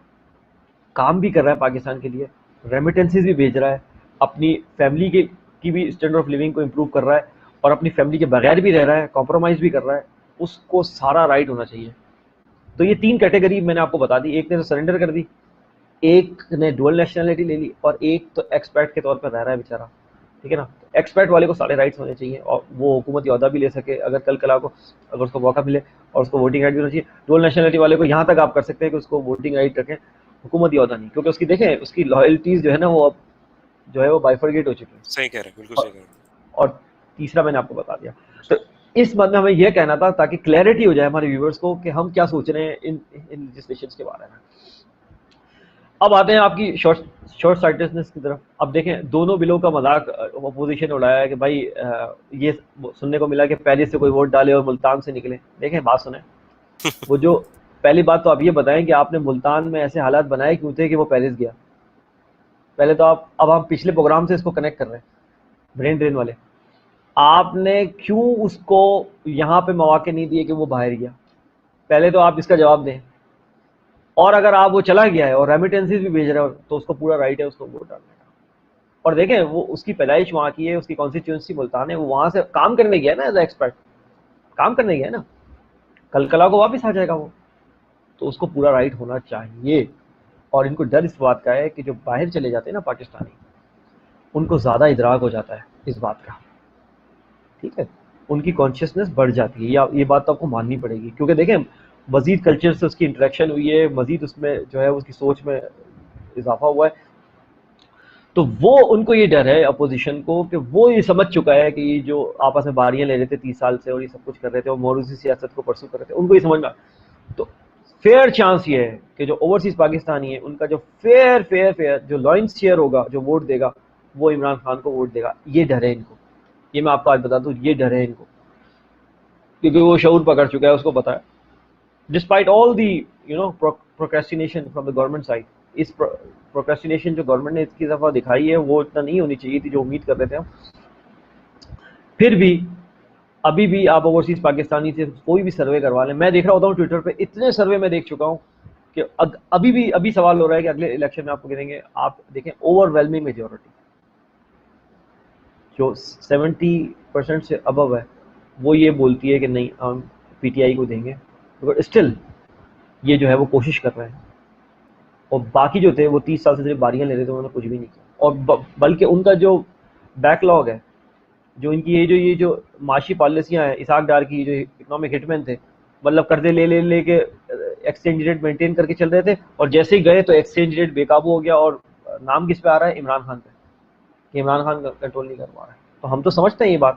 کام بھی کر رہا ہے پاکستان کے لیے, ریمیٹنسز بھی بھیج رہا ہے, اپنی فیملی کی بھی اسٹینڈرڈ آف لیونگ کو امپروو کر رہا ہے, اور اپنی فیملی کے بغیر بھی رہ رہا ہے, کمپرومائز بھی کر رہا ہے, اس کو سارا رائٹ ہونا چاہیے. تو یہ 3 کیٹیگری میں نے آپ کو بتا دی. ایک نے تو سرنڈر کر دی, ایک نے ڈوئل نیشنلٹی لے لی, اور ایک تو ایکسپرٹ کے طور پر رہ رہا ہے بیچارہ. ٹھیک ہے نا, ایکسپرٹ والے کو سارے رائٹس ہونے چاہیے, اور وہ حکومتی عہدہ بھی لے سکے اگر کل کلا کو, اگر اس کو موقع ملے, اور اس کو ووٹنگ رائٹ بھی ہونا چاہیے. ڈوئل نیشنلٹی والے کو یہاں تک آپ کر سکتے ہیں کہ اس کو ووٹنگ رائٹ رکھیں, حکومتی عہدہ نہیں, کیونکہ اس کی دیکھیں اس کی لائلٹیز جو ہے نا وہ اب جو ہے وہ بائیفرگیٹ ہو چکی ہیں. صحیح کہہ رہے ہیں, بالکل اور صحیح کہہ رہے ہیں. اور تیسرا میں نے آپ کو بتا دیا. تو اس مد میں ہمیں یہ کہنا تھا تاکہ کلیئرٹی ہو جائے ہمارے ویورز کو کہ ہم کیا سوچ رہے ہیں ان لیجسلیشنز کے بارے میں. اب آتے ہیں آپ کی شارٹ سائٹڈنس کی طرف. اب دیکھیں دونوں بلوں کا مذاق اپوزیشن اڑایا ہے کہ بھائی یہ سننے کو ملا کہ پیرس سے کوئی ووٹ ڈالے اور ملتان سے نکلے. دیکھیں بات سنیں, وہ جو پہلی بات تو آپ یہ بتائیں کہ آپ نے ملتان میں ایسے حالات بنائے کیوں تھے کہ وہ پیرس گیا. پہلے تو اب ہم پچھلے پروگرام سے اس کو کنیکٹ کر رہے ہیں, برین ڈرین والے. آپ نے کیوں اس کو یہاں پہ مواقع نہیں دیے کہ وہ باہر گیا؟ پہلے تو آپ اس کا جواب دیں. اور اگر آپ وہ چلا گیا ہے اور ریمیٹنسز بھی بھیج رہے ہو تو اس کو پورا رائٹ ہے اس کو ووٹ ڈالنے کا. اور دیکھیں وہ اس کی پیدائش وہاں کی ہے, اس کی کانسٹیٹیوئنسی ملتان ہے, وہ وہاں سے کام کرنے گیا ہے نا, ایز اے ایکسپرٹ کام کرنے گیا ہے نا, کل کلا کو واپس آ جائے گا وہ, تو اس کو پورا رائٹ ہونا چاہیے. اور ان کو ڈر اس بات کا ہے کہ جو باہر چلے جاتے ہیں نا پاکستانی, ان کو زیادہ ادراک ہو جاتا ہے اس بات کا. ٹھیک ہے, ان کی کانشیسنس بڑھ جاتی ہے, یہ بات تو آپ کو ماننی پڑے گی, کیونکہ دیکھیں مزید کلچر سے اس کی انٹریکشن ہوئی ہے, مزید اس میں جو ہے اس کی سوچ میں اضافہ ہوا ہے. تو وہ ان کو یہ ڈر ہے اپوزیشن کو کہ وہ یہ سمجھ چکا ہے کہ یہ جو آپس میں باریاں لے رہے تھے 30 سال سے اور یہ سب کچھ کر رہے تھے اور موروثی سیاست کو پرسو کر رہے تھے, ان کو یہ سمجھ میں. تو فیئر چانس یہ ہے کہ جو اوورسیز پاکستانی ہے ان کا جو فیئر جو لائنس شیئر ہوگا, جو ووٹ دے گا وہ عمران خان کو ووٹ دے گا. یہ ڈر ہے ان کو, یہ میں آپ کو آج بتا دوں, یہ ڈر ہے ان کو, کیونکہ وہ شعور پکڑ چکا ہے, اس کو پتا ہے. Despite all the procrastination from the government side, اس پروکریسٹینیشن جو گورنمنٹ نے اس کی دفعہ دکھائی ہے وہ اتنا نہیں ہونی چاہیے تھی جو امید کر رہے تھے ہم. پھر بھی ابھی بھی آپ اوورسیز پاکستانی سے کوئی بھی سروے کروا لیں, میں دیکھ رہا ہوتا ہوں ٹویٹر پہ اتنے سروے میں دیکھ چکا ہوں کہ ابھی سوال ہو رہا ہے کہ اگلے الیکشن میں آپ کو گریں گے. آپ دیکھیں اوور ویلمنگ میجورٹی جو 70% سے ابو ہے وہ یہ بولتی ہے کہ نہیں ہم پی ٹی آئی کو دیں گے, بٹ اسٹل یہ جو ہے وہ کوشش کر رہے ہیں. اور باقی جو تھے وہ 30 سال سے صرف باریاں لے رہے تھے, انہوں نے کچھ بھی نہیں کیا. اور بلکہ ان کا جو بیک لاگ ہے, جو ان کی یہ جو معاشی پالیسیاں ہیں, اسحاق ڈار کی جو اکنامک ہٹ مین تھے, مطلب قرضے لے کے ایکسچینج ریٹ مینٹین کر کے چل رہے تھے, اور جیسے ہی گئے تو ایکسچینج ریٹ بے قابو ہو گیا, اور نام کس پہ آ رہا ہے, عمران خان پہ, کہ عمران خان کنٹرول نہیں کر پا رہا ہے. تو ہم تو سمجھتے ہیں یہ بات,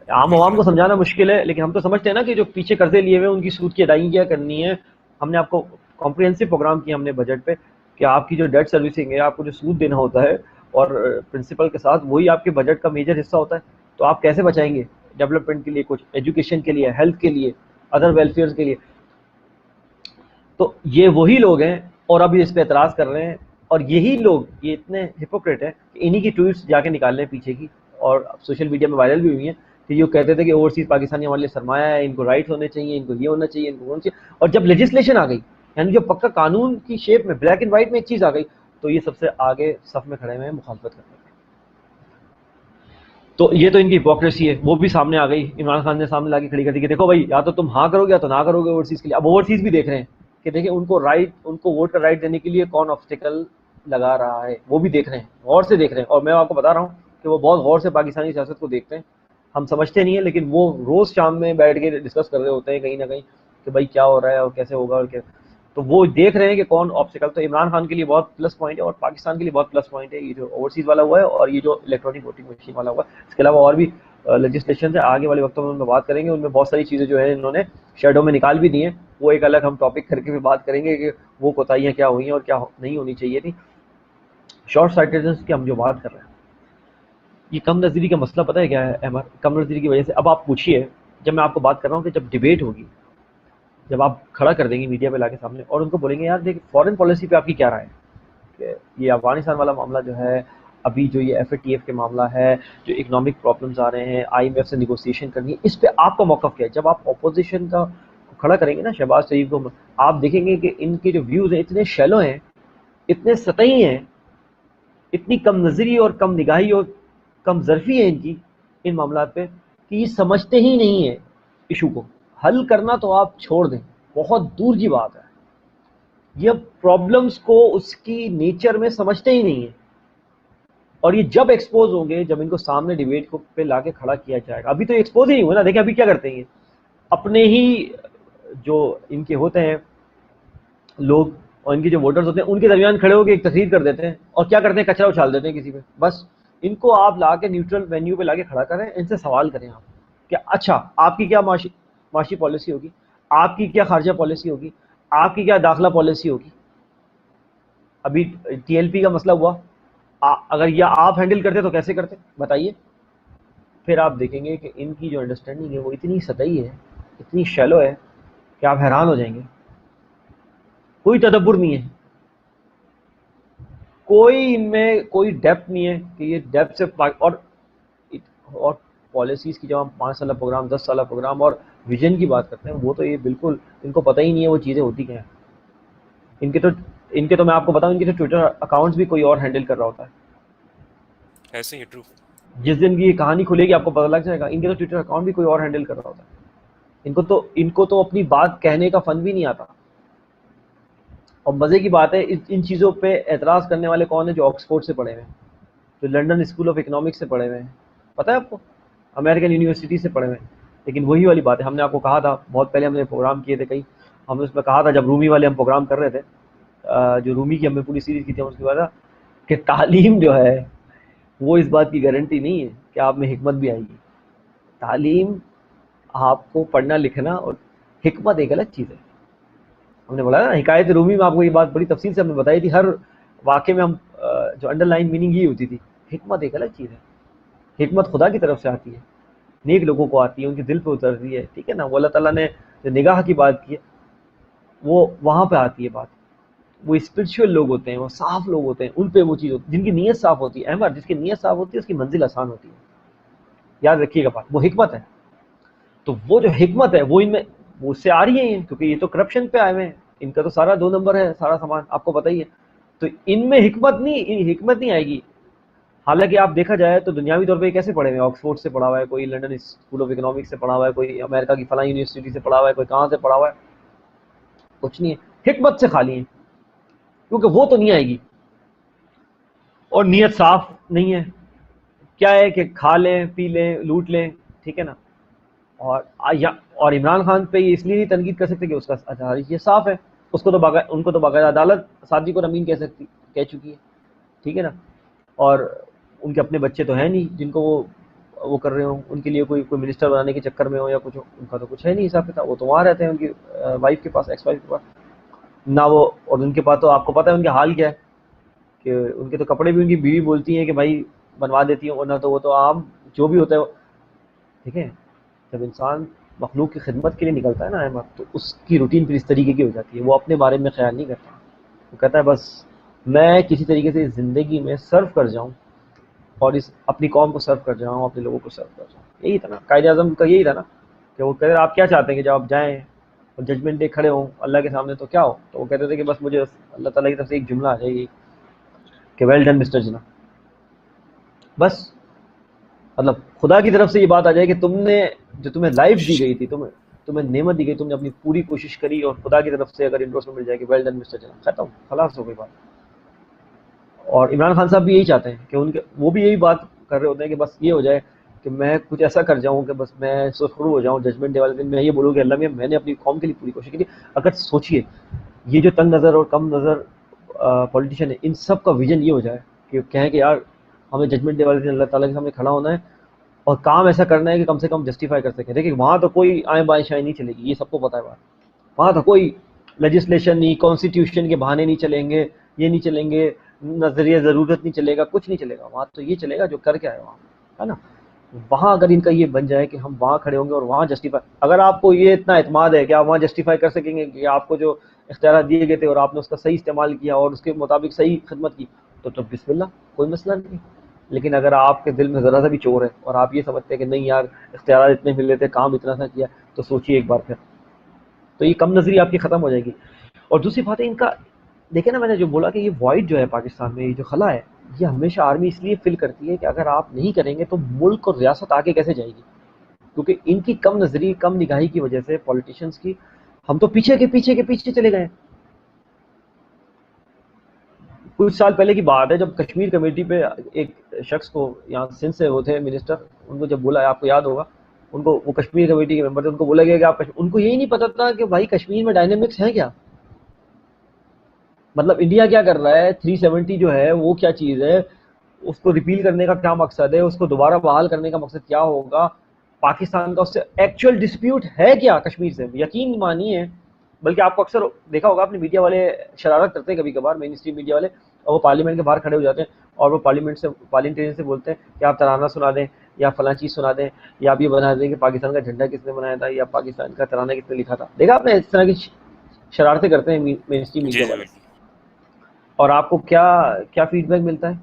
عام عوام بالکل کو سمجھانا مشکل ہے, لیکن ہم تو سمجھتے ہیں نا کہ جو پیچھے قرضے لیے ہوئے ان کی سود کی ادائیگی کیا کرنی ہے. ہم نے آپ کو کمپریہنسو پروگرام کیا ہم نے بجٹ پہ کہ آپ کی جو ڈیٹ سروسنگ ہے, آپ کو جو سود دینا ہوتا ہے اور پرنسپل کے ساتھ, وہی آپ کے بجٹ کا میجر حصہ ہوتا ہے. تو آپ کیسے بچائیں گے ڈیولپمنٹ کے لیے, کچھ ایجوکیشن کے لیے, ہیلتھ کے لیے, ادر ویلفیئر کے لیے. تو یہ وہی لوگ ہیں اور اب اس پہ اعتراض کر رہے ہیں, اور یہی لوگ یہ اتنے ہپوکریٹ ہیں کہ انہی کی ٹویٹس جا کے نکال لیں پیچھے کی, اور سوشل میڈیا میں وائرل بھی ہوئی ہیں کہ یہ کہتے تھے کہ اوورسیز پاکستانی ہمارے لیے سرمایہ ہے, ان کو رائٹ ہونے چاہیے, ان کو یہ ہونا چاہیے, ان کو ہونا چاہیے. اور جب لیجسلیشن آ گئی, یعنی جو پکا قانون کی شیپ میں بلیک اینڈ وائٹ میں ایک چیز آ گئی, تو یہ سب سے آگے صف میں کھڑے ہوئے ہیں مخالفت کرنے میں. تو یہ تو ان کی ہپوکریسی ہے, وہ بھی سامنے آ گئی. عمران خان نے سامنے لا کے کھڑی کر دی کہ دیکھو بھائی, یا تو تم ہاں کرو گے یا تو نہ کرو گے اوورسیز کے لیے. اب اوورسیز بھی دیکھ رہے ہیں کہ دیکھیں ان کو ووٹ کا رائٹ دینے کے لیے کون آبسٹیکل لگا رہا ہے, وہ بھی دیکھ رہے ہیں, غور سے دیکھ رہے ہیں. اور میں آپ کو بتا رہا ہوں کہ وہ بہت غور سے پاکستانی سیاست کو دیکھتے ہیں, ہم سمجھتے نہیں ہیں, لیکن وہ روز شام میں بیٹھ کے ڈسکس کر رہے ہوتے ہیں کہیں نہ کہیں کہ بھائی کیا ہو رہا ہے اور کیسے ہوگا اور کیا. تو وہ دیکھ رہے ہیں کہ کون آبسٹیکل. تو عمران خان کے لیے بہت پلس پوائنٹ ہے اور پاکستان کے لیے بہت پلس پوائنٹ ہے یہ جو اوورسیز والا ہوا ہے اور یہ جو الیکٹرانک ووٹنگ مشین والا ہوا ہے. اس کے علاوہ اور بھی لیجسلیشن ہے, آگے والے وقتوں میں ان میں بات کریں گے. ان میں بہت ساری چیزیں جو ہیں انہوں نے شیڈو میں نکال بھی دی ہیں, وہ ایک الگ ہم ٹاپک کر کے بھی بات کریں گے کہ وہ کوتاہیاں کیا ہوئی ہیں اور کیا نہیں ہونی چاہیے تھی. شارٹ سائٹڈنس کی ہم جو بات کر رہے ہیں, یہ کم نظری کا مسئلہ پتہ ہے کیا ہے احمد؟ کم نظری کی وجہ سے اب آپ پوچھیے, جب میں آپ کو بات کر رہا ہوں کہ جب ڈیبیٹ ہوگی, جب آپ کھڑا کر دیں گے میڈیا پہ لا کے سامنے اور ان کو بولیں گے یار دیکھ فارن پالیسی پہ آپ کی کیا رائے ہے, کہ یہ افغانستان والا معاملہ جو ہے، ابھی جو یہ FATF کے معاملہ ہے، جو اکنامک پرابلمز آ رہے ہیں، IMF سے نیگوسیشن کرنی ہے، اس پہ آپ کا موقف کیا ہے؟ جب آپ اپوزیشن کا کھڑا کریں گے نا شہباز شریف کو، آپ دیکھیں گے کہ ان کے جو ویوز ہیں اتنے شیلو ہیں، اتنے سطحی ہیں، اتنی کم نظری اور کم نگاہی اور کم ظرفی ہے ان کی ان معاملات پہ کہ یہ سمجھتے ہی نہیں ہیں ایشو کو حل کرنا، تو آپ چھوڑ دیں، بہت دور کی بات ہے. یہ پرابلمس کو اس کی نیچر میں سمجھتے ہی نہیں ہیں، اور یہ جب ایکسپوز ہوں گے، جب ان کو سامنے ڈیبیٹ کو پہ لا کے کھڑا کیا جائے گا. ابھی تو ایکسپوز ہی نہیں ہوئے نا. دیکھیں ابھی کیا کرتے ہیں، اپنے ہی جو ان کے ہوتے ہیں لوگ اور ان کے جو ووٹرز ہوتے ہیں ان کے درمیان کھڑے ہو کے ایک تقریر کر دیتے ہیں، اور کیا کرتے ہیں، کچرا اچھال دیتے ہیں کسی پہ. بس ان کو آپ لا کے نیوٹرل وینیو پہ لا کے کھڑا کریں، ان سے سوال کریں آپ کہ اچھا آپ کی کیا معاشی پالیسی ہوگی، آپ کی کیا خارجہ پالیسی ہوگی، آپ کی کیا داخلہ پالیسی ہوگی. ابھی TLP کا مسئلہ ہوا، اگر یہ آپ ہینڈل کرتے تو کیسے کرتے بتائیے. پھر آپ دیکھیں گے کہ ان کی جو انڈرسٹینڈنگ ہے وہ اتنی سطحی ہے، اتنی شیلو ہے کہ آپ حیران ہو جائیں گے. کوئی تدبر نہیں ہے، کوئی ان میں کوئی ڈیپتھ نہیں ہے کہ یہ ڈیپتھ سے اور پالیسیز کی جب ہم 5 سالہ پروگرام، 10 سالہ پروگرام اور ویژن کی بات کرتے ہیں، وہ تو یہ بالکل ان کو پتہ ہی نہیں ہے وہ چیزیں ہوتی کیا ہیں. ان کے تو میں آپ کو بتاؤں، ان کے تو ٹویٹر اکاؤنٹس بھی کوئی اور ہینڈل کر رہا ہوتا ہے. ایسے ہی ٹرو. جس دن کی یہ کہانی کھلے گی آپ کو پتہ لگ جائے گا، ان کے تو ٹویٹر اکاؤنٹ بھی کوئی اور ہینڈل کر رہا ہوتا ہے. ان کو تو اپنی بات کہنے کا فن بھی نہیں آتا. اور مزے کی بات ہے، ان چیزوں پہ اعتراض کرنے والے کون ہیں؟ جو آکسفورڈ سے پڑھے ہوئے ہیں، جو لنڈن اسکول آف اکنامکس سے پڑھے ہوئے ہیں، پتہ ہے آپ کو، امریکن یونیورسٹی سے پڑھے ہوئے ہیں. لیکن وہی والی بات ہے، ہم نے آپ کو کہا تھا بہت پہلے، ہم نے پروگرام کیے تھے کئی، ہم نے اس میں کہا تھا جب رومی والے ہم پروگرام کر رہے تھے، جو رومی کی ہم نے پوری سیریز کی تھی، اس کے بعد کہ تعلیم جو ہے وہ اس بات کی گارنٹی نہیں ہے کہ آپ میں حکمت بھی آئے گی. تعلیم آپ کو پڑھنا لکھنا، اور حکمت ایک الگ چیز ہے. ہم نے بولا نا حکایت رومی میں آپ کو یہ بات بڑی تفصیل سے ہم نے بتائی تھی، ہر واقعے میں ہم جو انڈر لائن میننگ یہ ہوتی تھی، حکمت ایک الگ چیز ہے. حکمت خدا کی طرف سے آتی ہے، نیک لوگوں کو آتی ہے، ان کے دل پہ اترتی ہے، ٹھیک ہے نا. وہ اللہ تعالیٰ نے جو نگاہ کی بات کی ہے وہ وہاں پہ آتی ہے بات. وہ اسپرچل لوگ ہوتے ہیں، وہ صاف لوگ ہوتے ہیں، ان پہ وہ چیز ہوتی ہے، جن کی نیت صاف ہوتی ہے. احمد، جس کی نیت صاف ہوتی ہے اس کی منزل آسان ہوتی ہے. یاد رکھیے گا بات، وہ حکمت ہے. تو وہ جو حکمت ہے وہ ان میں وہ اس سے آ رہی ہے، کیونکہ یہ تو کرپشن پہ آئے ہوئے ہیں، ان کا تو سارا 2 نمبر ہے سارا سامان، آپ کو پتہ ہی ہے. تو ان میں حکمت نہیں آئے گی. حالانکہ آپ دیکھا جائے تو دنیاوی طور پہ کیسے پڑھے ہوئے ہیں، آکسفورڈ سے پڑھا ہوا ہے، کوئی لنڈن اسکول آف اکنامکس سے پڑھا ہوا ہے، کوئی امریکہ کی فلاں یونیورسٹی سے پڑھا ہوا ہے، کوئی کہاں سے پڑھا ہوا ہے. کچھ نہیں ہے، حکمت سے خالی ہیں، کیونکہ وہ تو نہیں آئے گی. اور نیت صاف نہیں ہے، کیا ہے کہ کھا لیں پی لیں لوٹ لیں، ٹھیک ہے نا. اور عمران خان پہ یہ اس لیے نہیں تنقید کر سکتے کہ اس کا یہ صاف ہے. ان کو تو باقاعدہ عدالت صادق اور امین کہہ چکی ہے، ٹھیک ہے نا. اور ان کے اپنے بچے تو ہیں نہیں جن کو وہ کر رہے ہوں، ان کے لیے کوئی منسٹر بنانے کے چکر میں ہو یا کچھ ہو. ان کا تو کچھ ہے نہیں حساب کتاب. وہ تو وہاں رہتے ہیں ان کی وائف کے پاس، ایکس وائف کے پاس نہ. وہ اور ان کے پاس تو آپ کو پتہ ہے ان کا حال کیا ہے، کہ ان کے تو کپڑے بھی ان کی بیوی بولتی ہیں کہ بھائی بنوا دیتی ہوں، ورنہ تو وہ تو عام جو بھی ہوتا ہے. ٹھیک ہے، جب انسان مخلوق کی خدمت کے لیے نکلتا ہے نا احمد، تو اس کی روٹین پھر اس طریقے کی ہو جاتی ہے. وہ اپنے بارے میں خیال نہیں کرتا، وہ کہتا ہے بس میں کسی طریقے سے زندگی میں سرو کر جاؤں، اور اپنی قوم کو سرو کر جاؤں، اپنے لوگوں کو سرو کر جاؤں. یہی تھا نا قائد اعظم کا، یہی تھا نا کہ وہ کہتے آپ کیا چاہتے ہیں کہ جب آپ جائیں اور ججمنٹ ڈے کھڑے ہوں اللہ کے سامنے تو کیا ہو. تو وہ کہتے تھے کہ بس مجھے اللہ تعالیٰ کی طرف سے ایک جملہ آ جائے گی کہ ویل ڈن مسٹر جناح. بس مطلب خدا کی طرف سے یہ بات آ جائے کہ تم نے جو تمہیں لائف دی گئی تھی، تمہیں نعمت دی گئی، تم نے اپنی پوری کوشش کری، اور خدا کی طرف سے اگر انڈورسمنٹ مل جائے کہ ویل ڈن مسٹر جناح، ختم، خلاص ہو گئی بات. اور عمران خان صاحب بھی یہی چاہتے ہیں کہ وہ بھی یہی بات کر رہے ہوتے ہیں کہ بس یہ ہو جائے کہ میں کچھ ایسا کر جاؤں کہ بس میں سرخرو ہو جاؤں ججمنٹ ڈے والے دن. میں یہ بولوں کہ اللہ میں نے اپنی قوم کے لیے پوری کوشش کی. اگر سوچئے یہ جو تنگ نظر اور کم نظر پولیٹیشین ہے، ان سب کا ویژن یہ ہو جائے کہ کہیں کہ یار ہمیں ججمنٹ ڈے والے دن اللہ تعالیٰ کے سامنے کھڑا ہونا ہے اور کام ایسا کرنا ہے کہ کم سے کم جسٹیفائی کر سکیں. دیکھیں وہاں تو کوئی آئیں بائیں شائیں نہیں چلے گی، یہ سب کو پتہ ہے بات. وہاں تو کوئی لیجسلیشن نہیں، کانسٹیٹیوشن کے بہانے نہیں چلیں گے، یہ نہیں چلیں گے، نظریہ ضرورت نہیں چلے گا، کچھ نہیں چلے گا. وہاں تو یہ چلے گا جو کر کے آئے وہاں، ہے نا. وہاں اگر ان کا یہ بن جائے کہ ہم وہاں کھڑے ہوں گے اور وہاں جسٹیفائی، اگر آپ کو یہ اتنا اعتماد ہے کہ آپ وہاں جسٹیفائی کر سکیں گے کہ آپ کو جو اختیارات دیے گئے تھے اور آپ نے اس کا صحیح استعمال کیا اور اس کے مطابق صحیح خدمت کی، تو بسم اللہ، کوئی مسئلہ نہیں. لیکن اگر آپ کے دل میں ذرا سا بھی چور ہے اور آپ یہ سمجھتے ہیں کہ نہیں یار اختیارات اتنے ملے تھے، کام اتنا سا کیا، تو سوچیے ایک بار پھر. تو یہ کم نظری آپ کی ختم ہو جائے گی. اور دوسری بات ہے ان کا، دیکھیں نا میں نے جو بولا کہ یہ وائڈ جو ہے پاکستان میں، یہ جو خلا ہے، یہ ہمیشہ آرمی اس لیے فل کرتی ہے کہ اگر آپ نہیں کریں گے تو ملک اور ریاست آگے کیسے جائے گی. کیونکہ ان کی کم نظری، کم نگاہی کی وجہ سے پولیٹیشنز کی، ہم تو پیچھے کے پیچھے کے پیچھے چلے گئے. کچھ سال پہلے کی بات ہے جب کشمیر کمیٹی پہ ایک شخص کو، یہاں سندھ سے وہ تھے منسٹر، ان کو جب بولا، آپ کو یاد ہوگا، ان کو، وہ کشمیر کمیٹی کے ممبر تھے، ان کو بولا گیا کہ آپ، ان کو یہی نہیں پتا تھا کہ بھائی کشمیر میں ڈائنامکس ہے کیا، مطلب انڈیا کیا کر رہا ہے، 370 جو ہے وہ کیا چیز ہے، اس کو ریپیل کرنے کا کیا مقصد ہے، اس کو دوبارہ بحال کرنے کا مقصد کیا ہوگا، پاکستان کا اس سے ایکچوئل ڈسپیوٹ ہے کیا کشمیر سے. یقین مانیے، بلکہ آپ کو اکثر دیکھا ہوگا، اپنے میڈیا والے شرارت کرتے ہیں کبھی کبھار، مین اسٹریم میڈیا والے، اور وہ پارلیمنٹ کے باہر کھڑے ہو جاتے ہیں اور وہ پارلیمنٹرین سے بولتے ہیں کہ آپ ترانہ سنا دیں یا فلاں چیز سنا دیں، یا آپ یہ بنا دیں کہ پاکستان کا جھنڈا کس نے بنایا تھا یا پاکستان کا ترانہ کس نے لکھا تھا. دیکھا آپ نے اس طرح کی شرارتیں کرتے ہیں مین اسٹریم جی میڈیا جی والے. بالکل. اور آپ کو کیا کیا فیڈ بیک ملتا ہے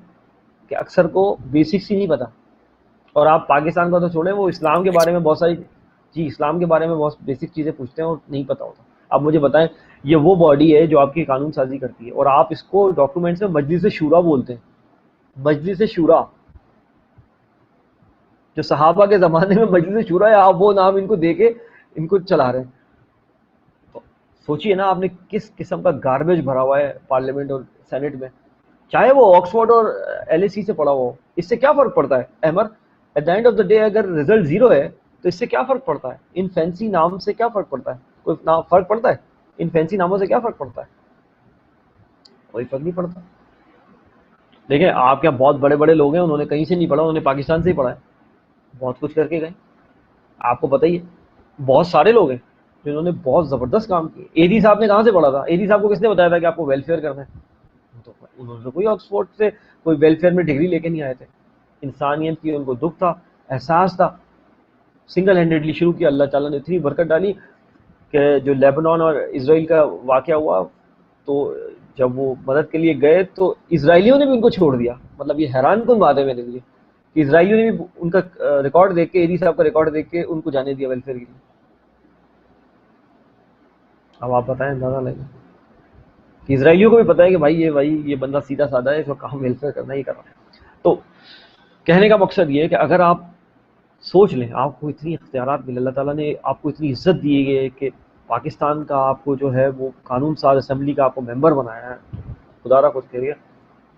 کہ اکثر کو بیسکس ہی نہیں پتا. اور آپ پاکستان کا تو چھوڑیں، وہ اسلام کے بارے میں بہت ساری، جی اسلام کے بارے میں بہت بیسک چیزیں پوچھتے ہیں اور نہیں پتا ہوتا. اب مجھے بتائیں، یہ وہ باڈی ہے جو آپ کی قانون سازی کرتی ہے اور آپ اس کو ڈاکومنٹس میں مجلس شورا بولتے ہیں. مجلس شورا، جو صحابہ کے زمانے میں مجلس شورا ہے، آپ وہ نام ان کو دے کے ان کو چلا رہے ہیں. سوچئے نا آپ نے کس قسم کا گاربیج بھرا ہوا ہے پارلیمنٹ اور سینٹ میں، چاہے وہ آکسفورڈ اور ایل اے سی سے پڑھا ہوا ہو. اس سے کیا فرق پڑتا ہے Ahmed? At the end of the day اگر ریزلٹ زیرو ہے تو اس سے کیا فرق پڑتا ہے؟ ان فینسی نام سے کیا فرق پڑتا ہے؟ کوئی فرق پڑتا ہے؟ ان فینسی ناموں سے کیا فرق پڑتا ہے؟ کوئی فرق نہیں پڑتا. دیکھیں آپ کے بہت بڑے بڑے لوگ ہیں، انہوں نے کہیں سے نہیں پڑھا، انہوں نے پاکستان سے ہی پڑھا ہے، بہت کچھ کر کے گئے. آپ کو پتہ ہی ہے بہت سارے لوگ ہیں جنہوں نے بہت زبردست کام کیے. ایدی صاحب نے کہاں سے پڑھا تھا؟ ایدی صاحب کو کس نے بتایا تھا کہ آپ کو ویلفیئر کرنا ہے؟ تو انہوں نے کوئی آکسفورڈ سے کوئی ویلفیئر میں ڈگری لے کے نہیں آئے تھے. انسانیت کی ان کو دکھ تھا، احساس تھا، سنگل ہینڈیڈلی شروع کیا. اللہ تعالیٰ نے اتنی برکت ڈالی کہ جو لیبنان اور اسرائیل کا واقعہ ہوا، تو جب وہ مدد کے لیے گئے تو اسرائیلیوں نے بھی ان کو چھوڑ دیا. مطلب یہ حیران کن بات ہے میرے لیے کہ اسرائیلیوں نے بھی ان کا ریکارڈ دیکھ کے، ایدی صاحب کا ریکارڈ دیکھ کے ان کو جانے دیا ویلفیئر کے لیے. اب آپ بتائیں، اندازہ لگے کہ اسرائیلیوں کو بھی پتا ہے کہ بھائی یہ بندہ سیدھا سادہ ہے، اس کو کام ویلفیئر کرنا ہی کرنا ہے. تو کہنے کا مقصد یہ ہے کہ اگر آپ سوچ لیں، آپ کو اتنی اختیارات ملے، اللہ تعالیٰ نے آپ کو اتنی عزت دی ہے کہ پاکستان کا آپ کو جو ہے وہ قانون ساز اسمبلی کا آپ کو ممبر بنایا ہے، خدا را خود کہہ،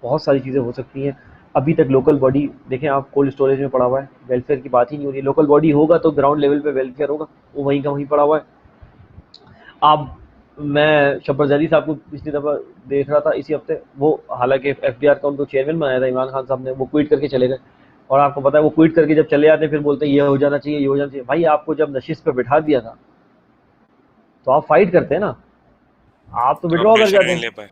بہت ساری چیزیں ہو سکتی ہیں. ابھی تک لوکل باڈی دیکھیں آپ، کولڈ اسٹوریج میں پڑا ہوا ہے، ویلفیئر کی بات ہی نہیں ہو رہی. لوکل باڈی ہوگا تو گراؤنڈ لیول پہ ویلفیئر ہوگا، وہ وہیں کا وہیں پڑا ہوا ہے. آپ، میں شبر زیدی صاحب کو پچھلی دفعہ دیکھ رہا تھا اسی ہفتے، وہ حالانکہ ایف ڈی آر کا ان کو چیئرمین بنایا تھا عمران خان صاحب نے، وہ کوئٹ کر کے چلے گئے. اور آپ کو پتا ہے وہ کوئٹ کر کے جب چلے جاتے ہیں پھر بولتے ہیں یہ ہو جانا چاہیے، یہ ہو جانا چاہیے. بھائی آپ کو جب نشست پہ بٹھا دیا تھا تو آپ فائٹ کرتے ہیں نا، آپ تو وڈرا کر جاتے ہیں،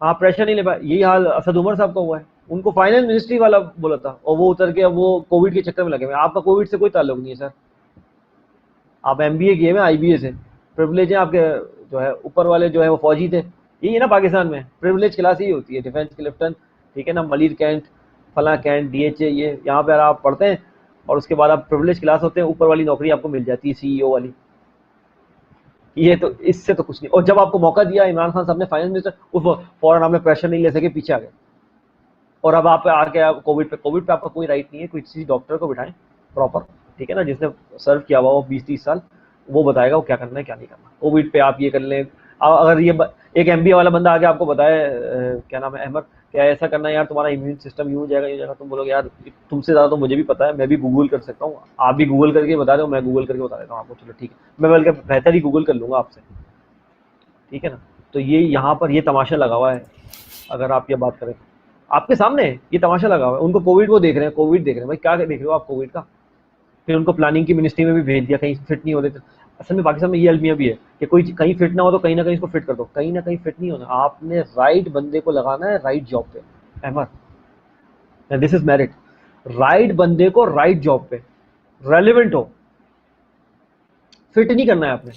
آپ پریشر نہیں لے پائے. یہی حال اسد عمر صاحب کا ہوا ہے، ان کو فائنانس منسٹری والا بولا تھا اور وہ اتر کے اب وہ کووڈ کے چکر میں لگے ہوئے. آپ کا کووڈ سے کوئی تعلق نہیں ہے سر، آپ ایم بی اے کیے ہوئے آئی بی اے سے، پریولیج ہیں آپ کے، جو ہے اوپر والے جو ہے وہ فوجی تھے. یہی ہے نا پاکستان میں پریولیج کلاس ہی ہوتی ہے، ڈیفینس کے لیفٹنٹ، ٹھیک ہے نا، ملیر کینٹ، فلاں کینٹ، ڈی ایچ اے، یہ یہاں پہ آپ پڑھتے ہیں اور اس کے بعد آپ پریولیج کلاس ہوتے ہیں، اوپر والی نوکری آپ کو مل جاتی ہے سی ای او والی. یہ تو اس سے تو کچھ نہیں. اور جب آپ کو موقع دیا عمران خان صاحب نے فائنانس منسٹر، اس وقت فوراً آپ نے پریشر نہیں لے سکے، پیچھے آ گئے. اور اب آپ آ کے کووڈ پہ آپ کا کوئی رائٹ نہیں ہے. کوئی کسی ڈاکٹر کو بٹھائیں پراپر، ٹھیک ہے نا، جس نے سرو کیا ہوا وہ 20-30 سال، وہ بتائے گا وہ کیا کرنا ہے کیا نہیں کرنا. کووڈ پہ آپ یہ کر لیں. اگر یہ ایک ایم بی اے والا بندہ آ کے آپ کو بتائے کیا نام ہے احمد، کیا ایسا کرنا ہے یار، تمہارا امیون سسٹم یوں ہو جائے گا، یہ جائے گا، تم بولو گے یار تم سے زیادہ تو مجھے بھی پتا ہے، میں بھی گوگل کر سکتا ہوں، آپ بھی گوگل کر کے بتا دو، میں گوگل کر کے بتا دیتا ہوں آپ کو. چلو ٹھیک ہے، میں بلکہ بہتر ہی گوگل کر لوں گا آپ سے، ٹھیک ہے نا. تو یہ یہاں پر یہ تماشا لگا ہوا ہے. اگر آپ یہ بات کریں آپ کے سامنے یہ تماشا لگا ہوا ہے. ان کو کووڈ وہ دیکھ رہے ہیں، کووڈ دیکھ رہے ہیں. بھائی کیا دیکھ رہے ہو آپ کووڈ کا؟ پھر ان کو پلاننگ کی منسٹری میں بھی بھیج دیا، کہیں فٹ نہیں ہوتے. اصل میں پاکستان میں یہ المیہ بھی ہے کہ کوئی کہیں فٹ نہ ہو تو کہیں نہ کہیں اس کو فٹ کر دو. کہیں نہ کہیں فٹ نہیں ہونا، آپ نے رائٹ بندے کو لگانا ہے رائٹ جاب پہ احمد، دس از میرٹ. رائٹ بندے کو رائٹ جاب پہ ریلیونٹ ہو, فٹ نہیں کرنا ہے آپ نے.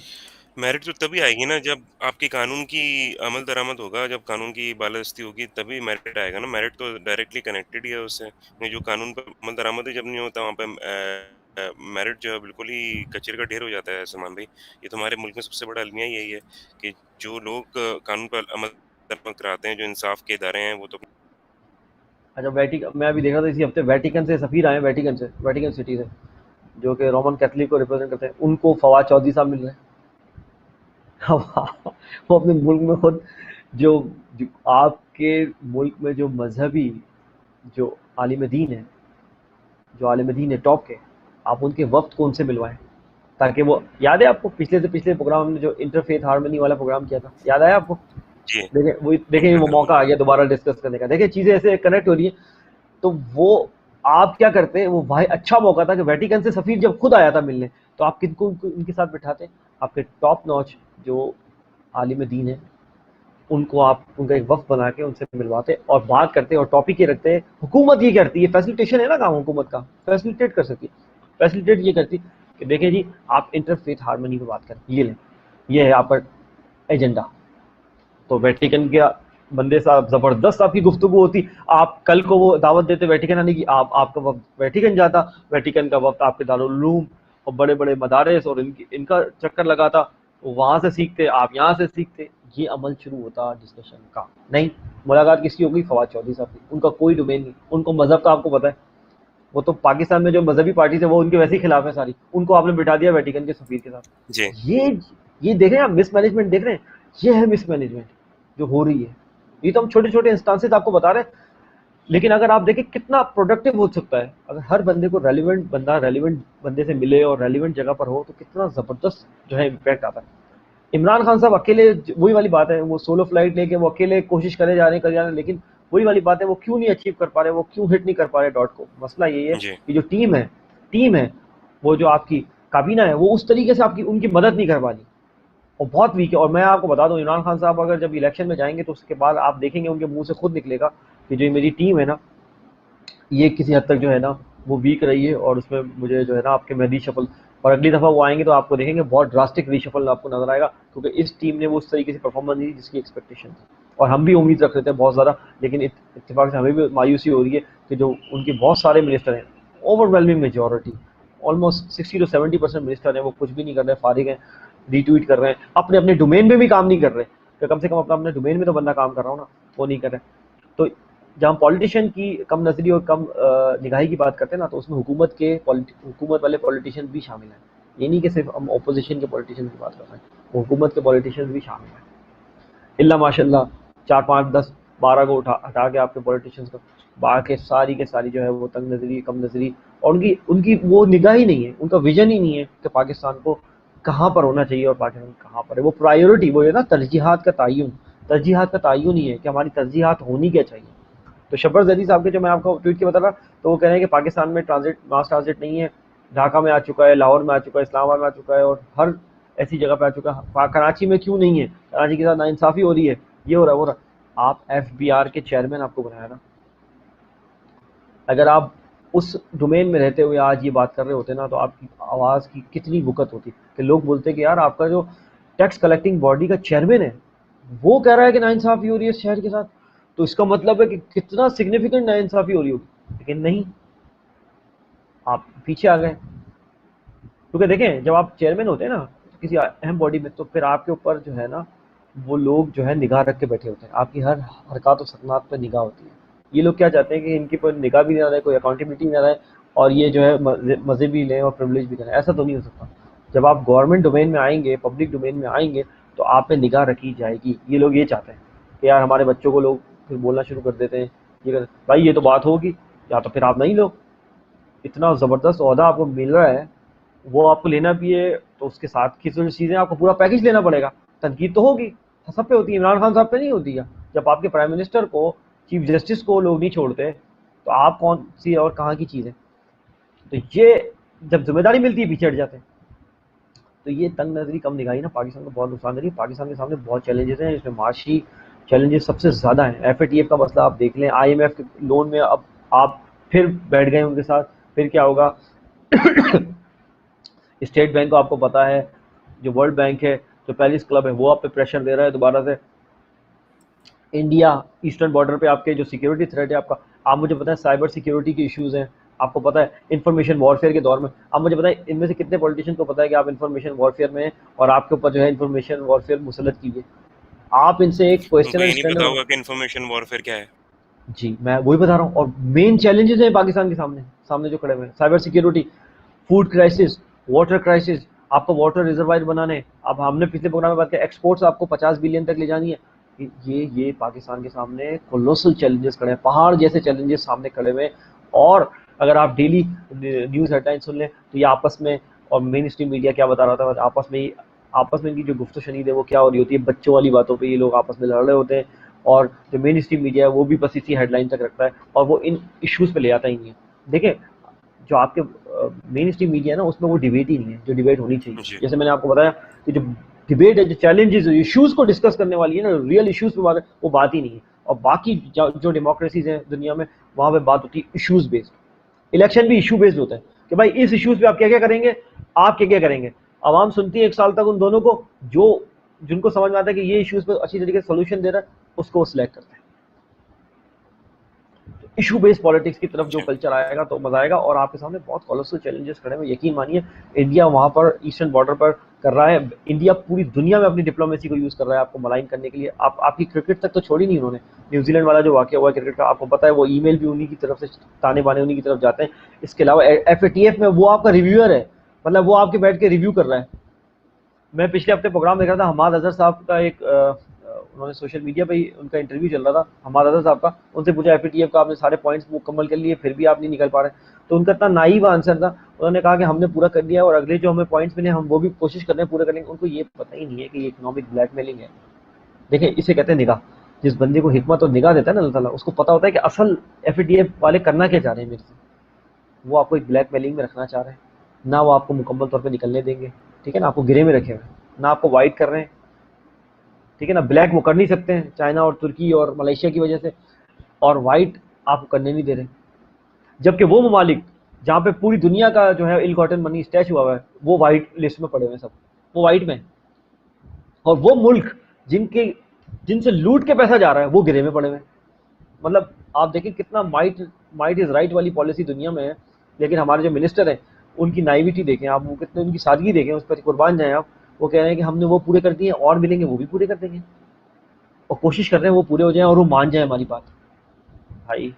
میرٹ تو تبھی آئے گی نا جب آپ کی قانون کی عمل درآمد ہوگا, جب قانون کی بالادستی ہوگی تبھی میرٹ آئے گا نا. میرٹ تو ڈائریکٹلی کنیکٹڈ ہی ہے اس سے. جو قانون پر عمل درآمد ہی جب نہیں ہوتا وہاں پہ میرٹ جو ہے بالکل ہی کچرے کا ڈھیر ہو جاتا ہے. سلمان بھائی, یہ تو ہمارے ملک میں سب سے بڑا المیہ یہی ہے کہ جو لوگ قانون پر عمل درآمد کراتے ہیں, جو انصاف کے ادارے ہیں, وہ تو اچھا میں ابھی دیکھ رہا تھا اسی ہفتے ویٹیکن سے سفیر آئے ہیں, ویٹیکن سٹی سے, جو کہ رومن کیتھولک کو ریپرزینٹ کرتے ہیں. ان کو فواد چودھری صاحب مل رہے ہیں. وہ اپنے ملک میں خود جو آپ کے ملک میں جو مذہبی جو عالم دین ہے ٹاپ کے, آپ ان کے وقت کو ان سے ملوائیں تاکہ وہ, یاد ہے آپ کو پچھلے سے پچھلے پروگرام ہم نے جو انٹرفیتھ ہارمنی والا پروگرام کیا تھا, یاد آیا آپ کو؟ جی دیکھیں وہ موقع آ گیا دوبارہ ڈسکس کرنے کا. دیکھیں چیزیں ایسے کنیکٹ ہو رہی ہیں. تو وہ آپ کیا کرتے ہیں, وہ بھائی اچھا موقع تھا کہ ویٹیکن سے سفیر جب خود آیا تھا ملنے, تو آپ کن کو ان کے ساتھ بٹھاتے ہیں, آپ کے ٹاپ نوچ جو عالم دین ہیں ان کو آپ ان کا ایک وقت بنا کے ان سے ملواتے اور بات کرتے اور ٹاپک یہ رکھتے ہیں. حکومت یہ کرتی ہے, فیسلیٹیشن ہے نا کام حکومت کا, فیسلیٹیٹ کر سکتی ہے. فیسلیٹیٹ یہ کرتی کہ دیکھیں جی آپ انٹرفیتھ ہارمنی پہ بات کریں, یہ لیں, یہ ہے آپ کا ایجنڈا. تو ویٹیکن کے بندے صاحب زبردست آپ کی گفتگو ہوتی. آپ کل کو وہ دعوت دیتے ویٹیکن آنے کی, آپ کا وقت ویٹیکن جاتا, ویٹیکن کا وقت آپ کے دارالعلوم اور بڑے بڑے مدارس اور ان کا چکر لگاتا, وہاں سے سیکھتے, آپ یہاں سے سیکھتے. یہ عمل شروع ہوتا ڈسکشن کا. نہیں, ملاقات کس کی ہوگی؟ فواد چودھری صاحب کی. ان کا کوئی ڈومین نہیں, ان کو مذہب کا آپ کو پتا ہے, وہ تو پاکستان میں جو مذہبی پارٹیز ہیں وہ ان کے ویسے ہی خلاف ہیں ساری, ان کو آپ نے بٹھا دیا ویٹیکن کے سفیر کے ساتھ. جی یہ دیکھ رہے ہیں آپ مس مینجمنٹ دیکھ رہے ہیں, یہ ہے مس مینجمنٹ جو ہو رہی ہے. یہ تو ہم چھوٹے چھوٹے انسٹانسز آپ کو بتا رہے ہیں, لیکن اگر آپ دیکھیں کتنا پروڈکٹیو ہو سکتا ہے اگر ہر بندے کو ریلیونٹ بندے سے ملے اور ریلیونٹ جگہ پر ہو, تو کتنا زبردست جو ہے امپیکٹ آتا ہے. عمران خان صاحب اکیلے, وہی والی بات ہے, وہ سولو فلائٹ لے کے وہ اکیلے کوشش کرے جا رہے ہیں, لیکن وہی والی بات ہے, وہ کیوں نہیں اچیو کر پا رہے, وہ کیوں ہٹ نہیں کر پا رہے ڈاٹ کو. مسئلہ یہی ہے جی کہ جو ٹیم ہے وہ جو آپ کی کابینہ ہے وہ اس طریقے سے آپ کی ان کی مدد نہیں کر پا رہی اور بہت ویک ہے. اور میں آپ کو بتا دوں, عمران خان صاحب اگر جب الیکشن میں جائیں گے تو اس کے بعد آپ دیکھیں گے ان کے منہ سے خود نکلے گا کہ جو میری ٹیم ہے نا یہ کسی حد تک جو ہے نا وہ ویک رہی ہے, اور اس میں مجھے جو ہے نا آپ کے میں ری شفل, اور اگلی دفعہ وہ آئیں گے تو آپ کو دیکھیں گے بہت ڈراسٹک ری شفل آپ کو نظر آئے گا, کیونکہ اس ٹیم نے وہ اس طریقے سے پرفارمنس دی جس کی ایکسپیکٹیشن تھی. اور ہم بھی امید رکھ رہے تھے بہت زیادہ, لیکن اتفاق سے ہمیں بھی مایوسی ہو رہی ہے کہ جو ان کے بہت سارے منسٹر ہیں, over whelming majority, almost 60 to 70% minister ہیں, وہ کچھ بھی نہیں کر رہے, فارغ ہیں, ری ٹویٹ کر رہے ہیں, اپنے ڈومین میں بھی کام نہیں کر رہے, کہ کم سے کم اپنے ڈومین میں تو بندہ کام کر رہا ہوں نا, وہ نہیں کر رہے. تو جب ہم پولیٹیشین کی کم نظری اور کم نگاہی کی بات کرتے ہیں نا, تو اس میں حکومت والے پولیٹیشین بھی شامل ہیں. یہ نہیں کہ صرف ہم اپوزیشن کے پولیٹیشین کی بات کر رہے ہیں, حکومت کے پولیٹیشین بھی شامل ہیں. اللہ ماشاء اللہ 4 5 10 12 کو ہٹا کے آپ کے پولیٹیشینس کو, باقی ساری کے ساری جو ہے وہ تنگ نظری, کم نظری, اور ان کی وہ نگاہ ہی نہیں ہے, ان کا ویژن ہی نہیں ہے کہ پاکستان کو کہاں پر ہونا چاہیے اور پاکستان کہاں پر ہے. وہ پرائیورٹی, وہ ہے نا ترجیحات کا تعین ہی ہے کہ ہماری ترجیحات ہونی کیا چاہیے. تو شبر زیدی صاحب کے جو میں آپ کو ٹویٹ کے بتا رہا, تو وہ کہہ رہے ہیں کہ پاکستان میں ماس ٹرانزٹ نہیں ہے, ڈھاکہ میں آ چکا ہے, لاہور میں آ چکا ہے, اسلام آباد میں آ چکا ہے, اور ہر ایسی جگہ پہ آ چکا ہے. کراچی میں کیوں نہیں ہے؟ کراچی کے ساتھ ناانصافی ہو رہی ہے, یہ ہو رہا ہے وہ رہا. آپ ایف بی آر کے چیئرمین آپ کو بنایا نا, اگر آپ اس ڈومین میں رہتے ہوئے آج یہ بات کر رہے ہوتے نا, تو آپ کی آواز کی کتنی وقت ہوتی کہ لوگ بولتے کہ یار آپ کا جو ٹیکس کلیکٹنگ باڈی کا چیئرمین ہے وہ کہہ رہا ہے کہ ناانصافی ہو رہی ہے اس شہر کے ساتھ, تو اس کا مطلب ہے کہ کتنا سگنیفیکنٹ ناانصافی ہو رہی ہوگی. لیکن نہیں, آپ پیچھے آ گئے. کیونکہ دیکھیں جب آپ چیئرمین ہوتے ہیں نا کسی اہم باڈی میں, تو پھر آپ کے اوپر جو ہے نا وہ لوگ جو ہے نگاہ رکھ کے بیٹھے ہوتے ہیں, آپ کی ہر حرکات و سکنات پہ نگاہ ہوتی ہے. یہ لوگ کیا چاہتے ہیں کہ ان کی پر نگاہ بھی نہ رہے, کوئی اکاؤنٹیبلٹی نہ رہے, اور یہ جو ہے مزے بھی لیں اور پرولیج بھی کریں. ایسا تو نہیں ہو سکتا. جب آپ گورنمنٹ ڈومین میں آئیں گے, پبلک ڈومین میں آئیں گے, تو آپ پہ نگاہ رکھی جائے گی. یہ لوگ یہ چاہتے ہیں کہ یار ہمارے بچوں کو لوگ پھر بولنا شروع کر دیتے ہیں, بھائی یہ تو بات ہوگی, یا تو پھر آپ نہیں لو. اتنا زبردست عہدہ آپ کو مل رہا ہے, وہ آپ کو لینا بھی ہے, تو اس کے ساتھ کی چیزیں آپ کو پورا پیکج لینا پڑے گا. تنقید تو ہوگی, سب پہ ہوتی ہے, عمران خان صاحب پہ نہیں ہوتی ہے. جب آپ کے پرائم منسٹر کو, چیف جسٹس کو لوگ نہیں چھوڑتے, تو آپ کون سی اور کہاں کی چیز ہے؟ تو یہ جب ذمہ داری ملتی ہے پیچھے ہٹ جاتے ہیں. تو یہ تنگ نظری, کم نگاہی نا پاکستان کو بہت نقصان دے رہی ہے. پاکستان کے سامنے بہت چیلنجز ہیں, اس میں معاشی چیلنجز سب سے زیادہ ہیں. ایف اے ٹی ایف کا مسئلہ آپ دیکھ لیں, آئی ایم ایف کے لون میں اب آپ پھر بیٹھ گئے ان کے ساتھ. پھر کیا ہوگا؟ اسٹیٹ بینک کو آپ کو پتا ہے جو ورلڈ بینک ہے جو پیرس کلب ہے وہ آپ پہ پریشر دے رہا ہے دوبارہ سے. انڈیا ایسٹرن بارڈر پہ آپ کے جو سیکیورٹی تھریٹ ہے آپ کا، آپ مجھے پتہ ہے سائبر سیکیورٹی کے ایشوز ہیں، آپ کو پتہ ہے انفارمیشن وارفیئر کے دور میں. آپ مجھے بتائیں ان میں سے کتنے پولیٹیشین کو پتہ ہے کہ آپ انفارمیشن وارفیئر میں ہیں اور آپ کے اوپر جو ہے انفارمیشن وارفیئر مسلط کیجیے. آپ ان سے ایک ان کو کوشچنر یہ نہیں اسٹینڈ. پتا ہوگا کہ انفارمیشن وارفیئر کیا ہے. جی میں وہی بتا رہا ہوں. اور مین چیلنجز ہیں پاکستان کے سامنے جو کھڑے ہوئے ہیں، cyber security, food crisis, water crisis. آپ کو واٹر ریزروائر بنانے، اب ہم نے پچھلے پروگرام میں بات کی ایکسپورٹس آپ کو 50 بلین تک لے جانی ہے. یہ پاکستان کے سامنے کولوسل چیلنجز کھڑے ہیں، پہاڑ جیسے چیلنجز سامنے کھڑے ہوئے ہیں. اور اگر آپ ڈیلی نیوز ہیڈ لائن سن لیں تو یہ آپس میں، اور مین اسٹریم میڈیا کیا بتا رہا تھا، آپس میں ان کی جو گفت و شنید ہے وہ کیا ہو رہی ہوتی ہے، بچوں والی باتوں پہ یہ لوگ آپس میں لڑ رہے ہوتے ہیں. اور جو مین اسٹریم میڈیا ہے وہ بھی بس اسی ہیڈ لائن تک رکھتا ہے اور وہ ان ایشوز پہ لے آتا ہی نہیں ہے. دیکھیں جو آپ کے مین اسٹریم میڈیا ہے نا اس میں وہ ڈیبیٹ ہی نہیں ہے جو ڈیبیٹ ہونی چاہیے. جی جیسے میں نے آپ کو بتایا کہ جو ڈیبیٹ ہے، جو چیلنجز ایشوز کو ڈسکس کرنے والی ہے نا، ریئل ایشوز پہ بات ہے، وہ بات ہی نہیں ہے. اور باقی جو ڈیموکریسیز ہیں دنیا میں وہاں پہ بات ہوتی ہے ایشوز بیسڈ. الیکشن بھی ایشو بیسڈ ہوتا ہے کہ بھائی اس ایشوز پہ آپ کیا کیا کریں گے، آپ کیا کریں گے. عوام سنتی ہے ایک سال تک ان دونوں کو، جن کو سمجھ میں آتا ہے کہ یہ ایشوز پہ اچھی طریقے سے سولوشن دے رہا ہے اس کو وہ سلیکٹ کرتے ہیں. ایشو بیس پالیٹکس کی طرف جو جی کلچر آئے گا تو مزہ آئے گا. اور آپ کے سامنے بہت کولوسل چیلنجز کھڑے ہیں. یقین مانیے انڈیا وہاں پر ایسٹرن بارڈر پر کر رہا ہے. انڈیا پوری دنیا میں اپنی ڈپلومیسی کو یوز کر رہا ہے آپ کو ملائن کرنے کے لیے. آپ کی کرکٹ تک تو چھوڑی نہیں انہوں نے. نیوزی لینڈ والا جو واقعہ ہوا ہے کرکٹ کا، آپ کو پتا ہے وہ ای میل بھی انہی کی طرف سے تانے بانے انہی کی طرف جاتے ہیں. اس کے علاوہ ایف اے ٹی ایف میں وہ آپ کا ریویور ہے، مطلب وہ آپ کے بیٹھ کے ریویو کر رہا ہے. میں پچھلے ہفتے پروگرام دیکھ رہا تھا، حماد اظہر صاحب کا ایک انہوں نے سوشل میڈیا پہ ہی ان کا انٹرویو چل رہا تھا حماد اظہر صاحب کا. ان سے پوچھا ایف اے ٹی ایف کا آپ نے سارے پوائنٹس مکمل کر لیے پھر بھی آپ نہیں نکل پا رہے. تو ان کا اتنا نائیو آنسر تھا، انہوں نے کہا کہ ہم نے پورا کر لیا اور اگلے جو ہمیں پوائنٹس ملے ہم وہ بھی کوشش کر رہے ہیں پورے کرنے کی. ان کو یہ پتہ ہی نہیں ہے کہ یہ اکنامک بلیک میلنگ ہے. دیکھیں اسے کہتے ہیں نگاہ. جس بندے کو حکمت اور نگاہ دیتا ہے نا اللہ تعالیٰ، اس کو پتا ہوتا ہے کہ اصل ایف اے ٹی ایف والے کرنا کیا چاہ رہے ہیں میرے سے. وہ آپ کو ایک بلیک میلنگ میں رکھنا چاہ رہے ہیں، نہ وہ آپ کو مکمل طور پہ نکلنے دیں گے. ٹھیک ہے نا، آپ کو گرے میں رکھے ہوئے، نہ آپ کو وائٹ کر رہے ہیں. ٹھیک ہے نا، بلیک وہ کر نہیں سکتے ہیں چائنا اور ترکی اور ملیشیا کی وجہ سے، اور وائٹ آپ کو کرنے نہیں دے رہے. جبکہ وہ ممالک جہاں پہ پوری دنیا کا جو ہے ال کاٹن منی اسٹیچ ہوا ہے وہ وائٹ لسٹ میں پڑے ہوئے ہیں سب، وہ وائٹ میں. اور وہ ملک جن سے لوٹ کے پیسہ جا رہا ہے وہ گرے میں پڑے ہوئے ہیں. مطلب آپ دیکھیں کتنا مائٹ از رائٹ والی پالیسی دنیا میں ہے. لیکن ہمارے جو منسٹر ہیں ان کی نائیوٹی دیکھیں آپ، وہ کتنے ان کی سادگی دیکھیں، اس پر قربان جائیں آپ. وہ کہہ رہے ہیں کہ ہم نے وہ پورے کر دیے اور ملیں گے وہ بھی پورے کر دیں گے، اور کوشش کر رہے ہیں وہ پورے ہو جائیں اور وہ مان جائیں ہماری بات. بھائی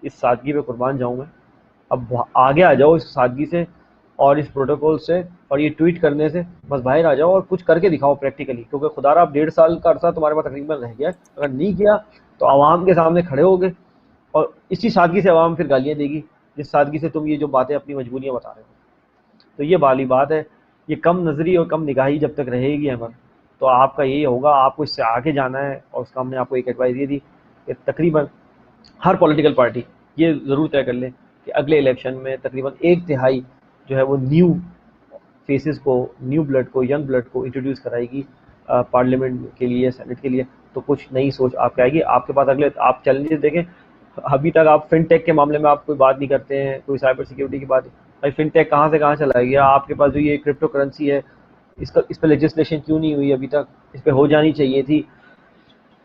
اس سادگی پہ قربان جاؤں میں. اب آگے آ جاؤ اس سادگی سے اور اس پروٹوکول سے اور یہ ٹویٹ کرنے سے بس باہر آ جاؤ اور کچھ کر کے دکھاؤ پریکٹیکلی. کیونکہ خدا را اب 1.5 سال کا عرصہ تمہارے پاس تقریباً رہ گیا ہے، اگر نہیں کیا تو عوام کے سامنے کھڑے ہو گے اور اسی سادگی سے عوام پھر گالیاں دے گی جس سادگی سے تم یہ جو باتیں اپنی مجبوریاں بتا رہے ہو. تو یہ والی بات ہے، یہ کم نظری اور کم نگاہی جب تک رہے گی ہمیں تو آپ کا یہی ہوگا. آپ کو اس سے آگے جانا ہے اور اس کا ہم نے آپ کو ایک ایڈوائز یہ دی کہ تقریباً ہر پولیٹیکل پارٹی یہ ضرور طے کر لے کہ اگلے الیکشن میں تقریباً 1/3 جو ہے وہ نیو فیسز کو، نیو بلڈ کو، ینگ بلڈ کو انٹروڈیوس کرائے گی پارلیمنٹ کے لیے، سینٹ کے لیے. تو کچھ نئی سوچ آپ کے آئے گی. آپ کے پاس اگلے آپ چیلنجز دیکھیں. ابھی تک آپ فن ٹیک کے معاملے میں آپ کوئی بات نہیں کرتے ہیں، کوئی سائبر سیکیورٹی کی بات. بھائی فن ٹیک کہاں سے کہاں چلا گیا؟ آپ کے پاس جو یہ کرپٹو کرنسی ہے اس پہ لیجسلیشن کیوں نہیں ہوئی ابھی تک؟ اس پہ ہو جانی چاہیے تھی.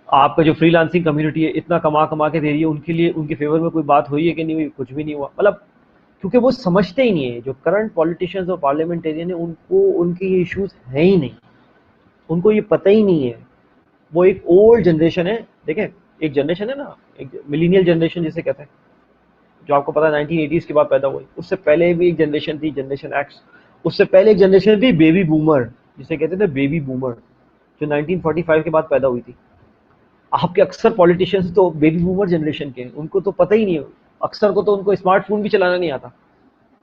آپ کا جو فری لانسنگ کمیونٹی ہے اتنا کما کے دے رہی ہے، ان کے لیے ان کے فیور میں کوئی بات ہوئی ہے کہ نہیں ہوئی؟ کچھ بھی نہیں ہوا. مطلب کیونکہ وہ سمجھتے ہی نہیں ہے، جو کرنٹ پولیٹیشینز اور پارلیمنٹیرین ہیں ان کے یہ ایشوز ہیں ہی نہیں، ان کو یہ پتہ ہی نہیں ہے. وہ ایک اولڈ جنریشن ہے. دیکھیں ایک جنریشن ہے نا، ایک ملینیل جنریشن جسے کہتے ہیں، جو آپ کو پتا ہے 1980s کے بعد پیدا ہوئی. اس سے پہلے بھی ایک جنریشن تھی، جنریشن ایکس. اس سے پہلے ایک جنریشن تھی بیبی بومر جسے کہتے تھے بیبی بومر، جو 1945 کے بعد پیدا ہوئی تھی. آپ کے اکثر پولیٹیشینز تو بیبی بومر جنریشن کے ہیں، ان کو تو پتہ ہی نہیں ہے. اکثر کو تو ان کو اسمارٹ فون بھی چلانا نہیں آتا.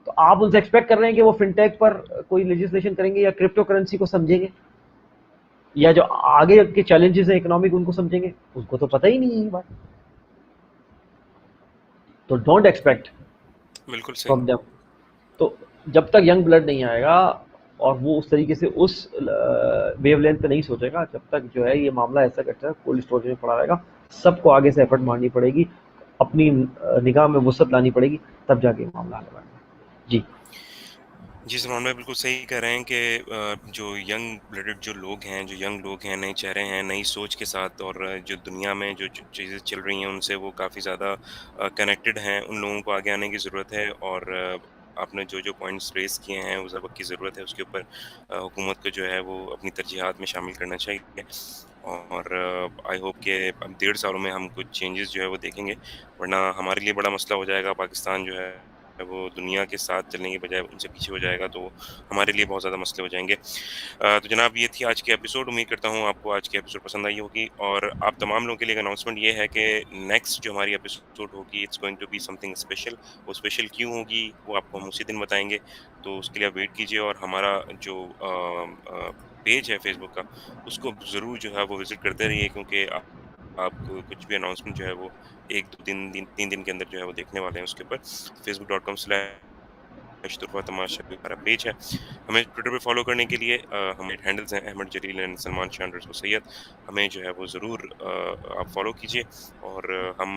تو آپ ان سے ایکسپیکٹ کر رہے ہیں کہ وہ فن ٹیک پر کوئی لیجسلیشن کریں گے یا کرپٹو کرنسی کو سمجھیں گے یا جو آگے کے چیلنجز ہیں اکنامک ان کو سمجھیں گے؟ ان کو تو پتہ ہی نہیں ہے یہ بات. تو ڈونٹ ایکسپیکٹ بالکل صحیح. From them. تو جب تک ینگ بلڈ نہیں آئے گا اور وہ اس طریقے سے اس ویو لینتھ پہ نہیں سوچے گا، جب تک جو ہے یہ معاملہ ایسا کرتا ہے کولڈ اسٹوریج میں پڑا رہے گا. سب کو آگے سے ایفرٹ مارنی پڑے گی. اپنی نگاہ میں وسعت لانی پڑے گی، تب جا کے یہ معاملہ حل ہوگا۔ جی جی سلمان بھائی بالکل صحیح کہہ رہے ہیں کہ جو ینگ بلڈڈ جو لوگ ہیں، جو ینگ لوگ ہیں، نئے چہرے ہیں، نئی سوچ کے ساتھ، اور جو دنیا میں جو چیزیں چل رہی ہیں ان سے وہ کافی زیادہ کنیکٹڈ ہیں، ان لوگوں کو آگے آنے کی ضرورت ہے۔ اور آپ نے جو پوائنٹس ریز کیے ہیں اس وقت کی ضرورت ہے، اس کے اوپر حکومت کو جو ہے وہ اپنی ترجیحات میں شامل کرنا چاہیے۔ اور آئی ہوپ کہ اب 1.5 سالوں میں ہم کچھ چینجز جو ہے وہ دیکھیں گے، ورنہ ہمارے لیے بڑا مسئلہ ہو جائے گا۔ پاکستان جو ہے وہ دنیا کے ساتھ چلنے کے بجائے ان سے پیچھے ہو جائے گا، تو ہمارے لیے بہت زیادہ مسئلے ہو جائیں گے۔ تو جناب یہ تھی آج کی ایپیسوڈ، امید کرتا ہوں آپ کو آج کی ایپیسوڈ پسند آئی ہوگی، اور آپ تمام لوگوں کے لیے ایک اناؤنسمنٹ یہ ہے کہ نیکسٹ جو ہماری ایپیسوڈ ہوگی it's going to be something special. وہ اسپیشل کیوں ہوگی وہ آپ کو ہم اسی دن بتائیں گے، تو اس کے لیے آپ ویٹ کیجیے، اور ہمارا جو پیج ہے فیس بک کا اس کو ضرور جو ہے وہ وزٹ کرتے رہیے، کیونکہ آپ کو کچھ بھی اناؤنسمنٹ جو ہے وہ 1 2 3 دن کے اندر جو ہے وہ دیکھنے والے ہیں اس کے اوپر۔ facebook.com/طرفہ تماشا بھی ہمارا پیج ہے۔ ہمیں ٹویٹر پہ فالو کرنے کے لیے ہمارے ہینڈلز ہیں احمد جلیل اینڈ سلمان شاہ _ سید، ہمیں جو ہے وہ ضرور آپ فالو کیجیے۔ اور ہم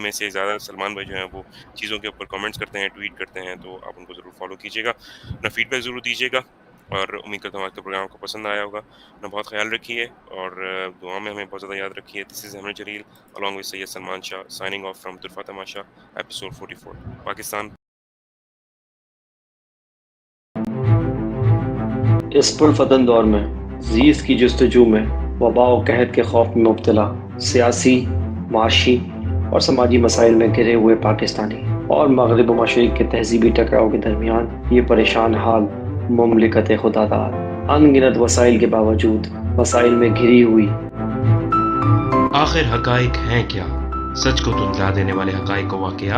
میں سے زیادہ سلمان بھائی جو ہیں وہ چیزوں کے اوپر کامنٹس کرتے ہیں، ٹویٹ کرتے ہیں، تو آپ ان کو ضرور فالو کیجیے گا، اپنا فیڈ بیک ضرور دیجیے گا، اور امید کرتا ہوں آج کا پروگرام کو پسند آیا ہوگا۔ اپنا بہت خیال رکھیے، اور دعا میں ہمیں بہت زیادہ یاد رکھیے۔ دس از احمد جلیل along with Syed Salman Shah signing off from طرفہ تماشا ایپیسوڈ 44 پاکستان۔ اس پرفتن دور میں زیست کی جستجو میں وبا و قحط کے خوف میں مبتلا سیاسی، معاشی اور سماجی مسائل میں گھرے ہوئے پاکستانی اور مغرب و مشرق کے تہذیبی ٹکراؤ کے درمیان یہ پریشان حال مملکت خدا داد ان گنت وسائل کے باوجود مسائل میں گھری ہوئی۔ آخر حقائق ہیں کیا؟ سچ کو دھندلا دینے والے حقائق و واقعات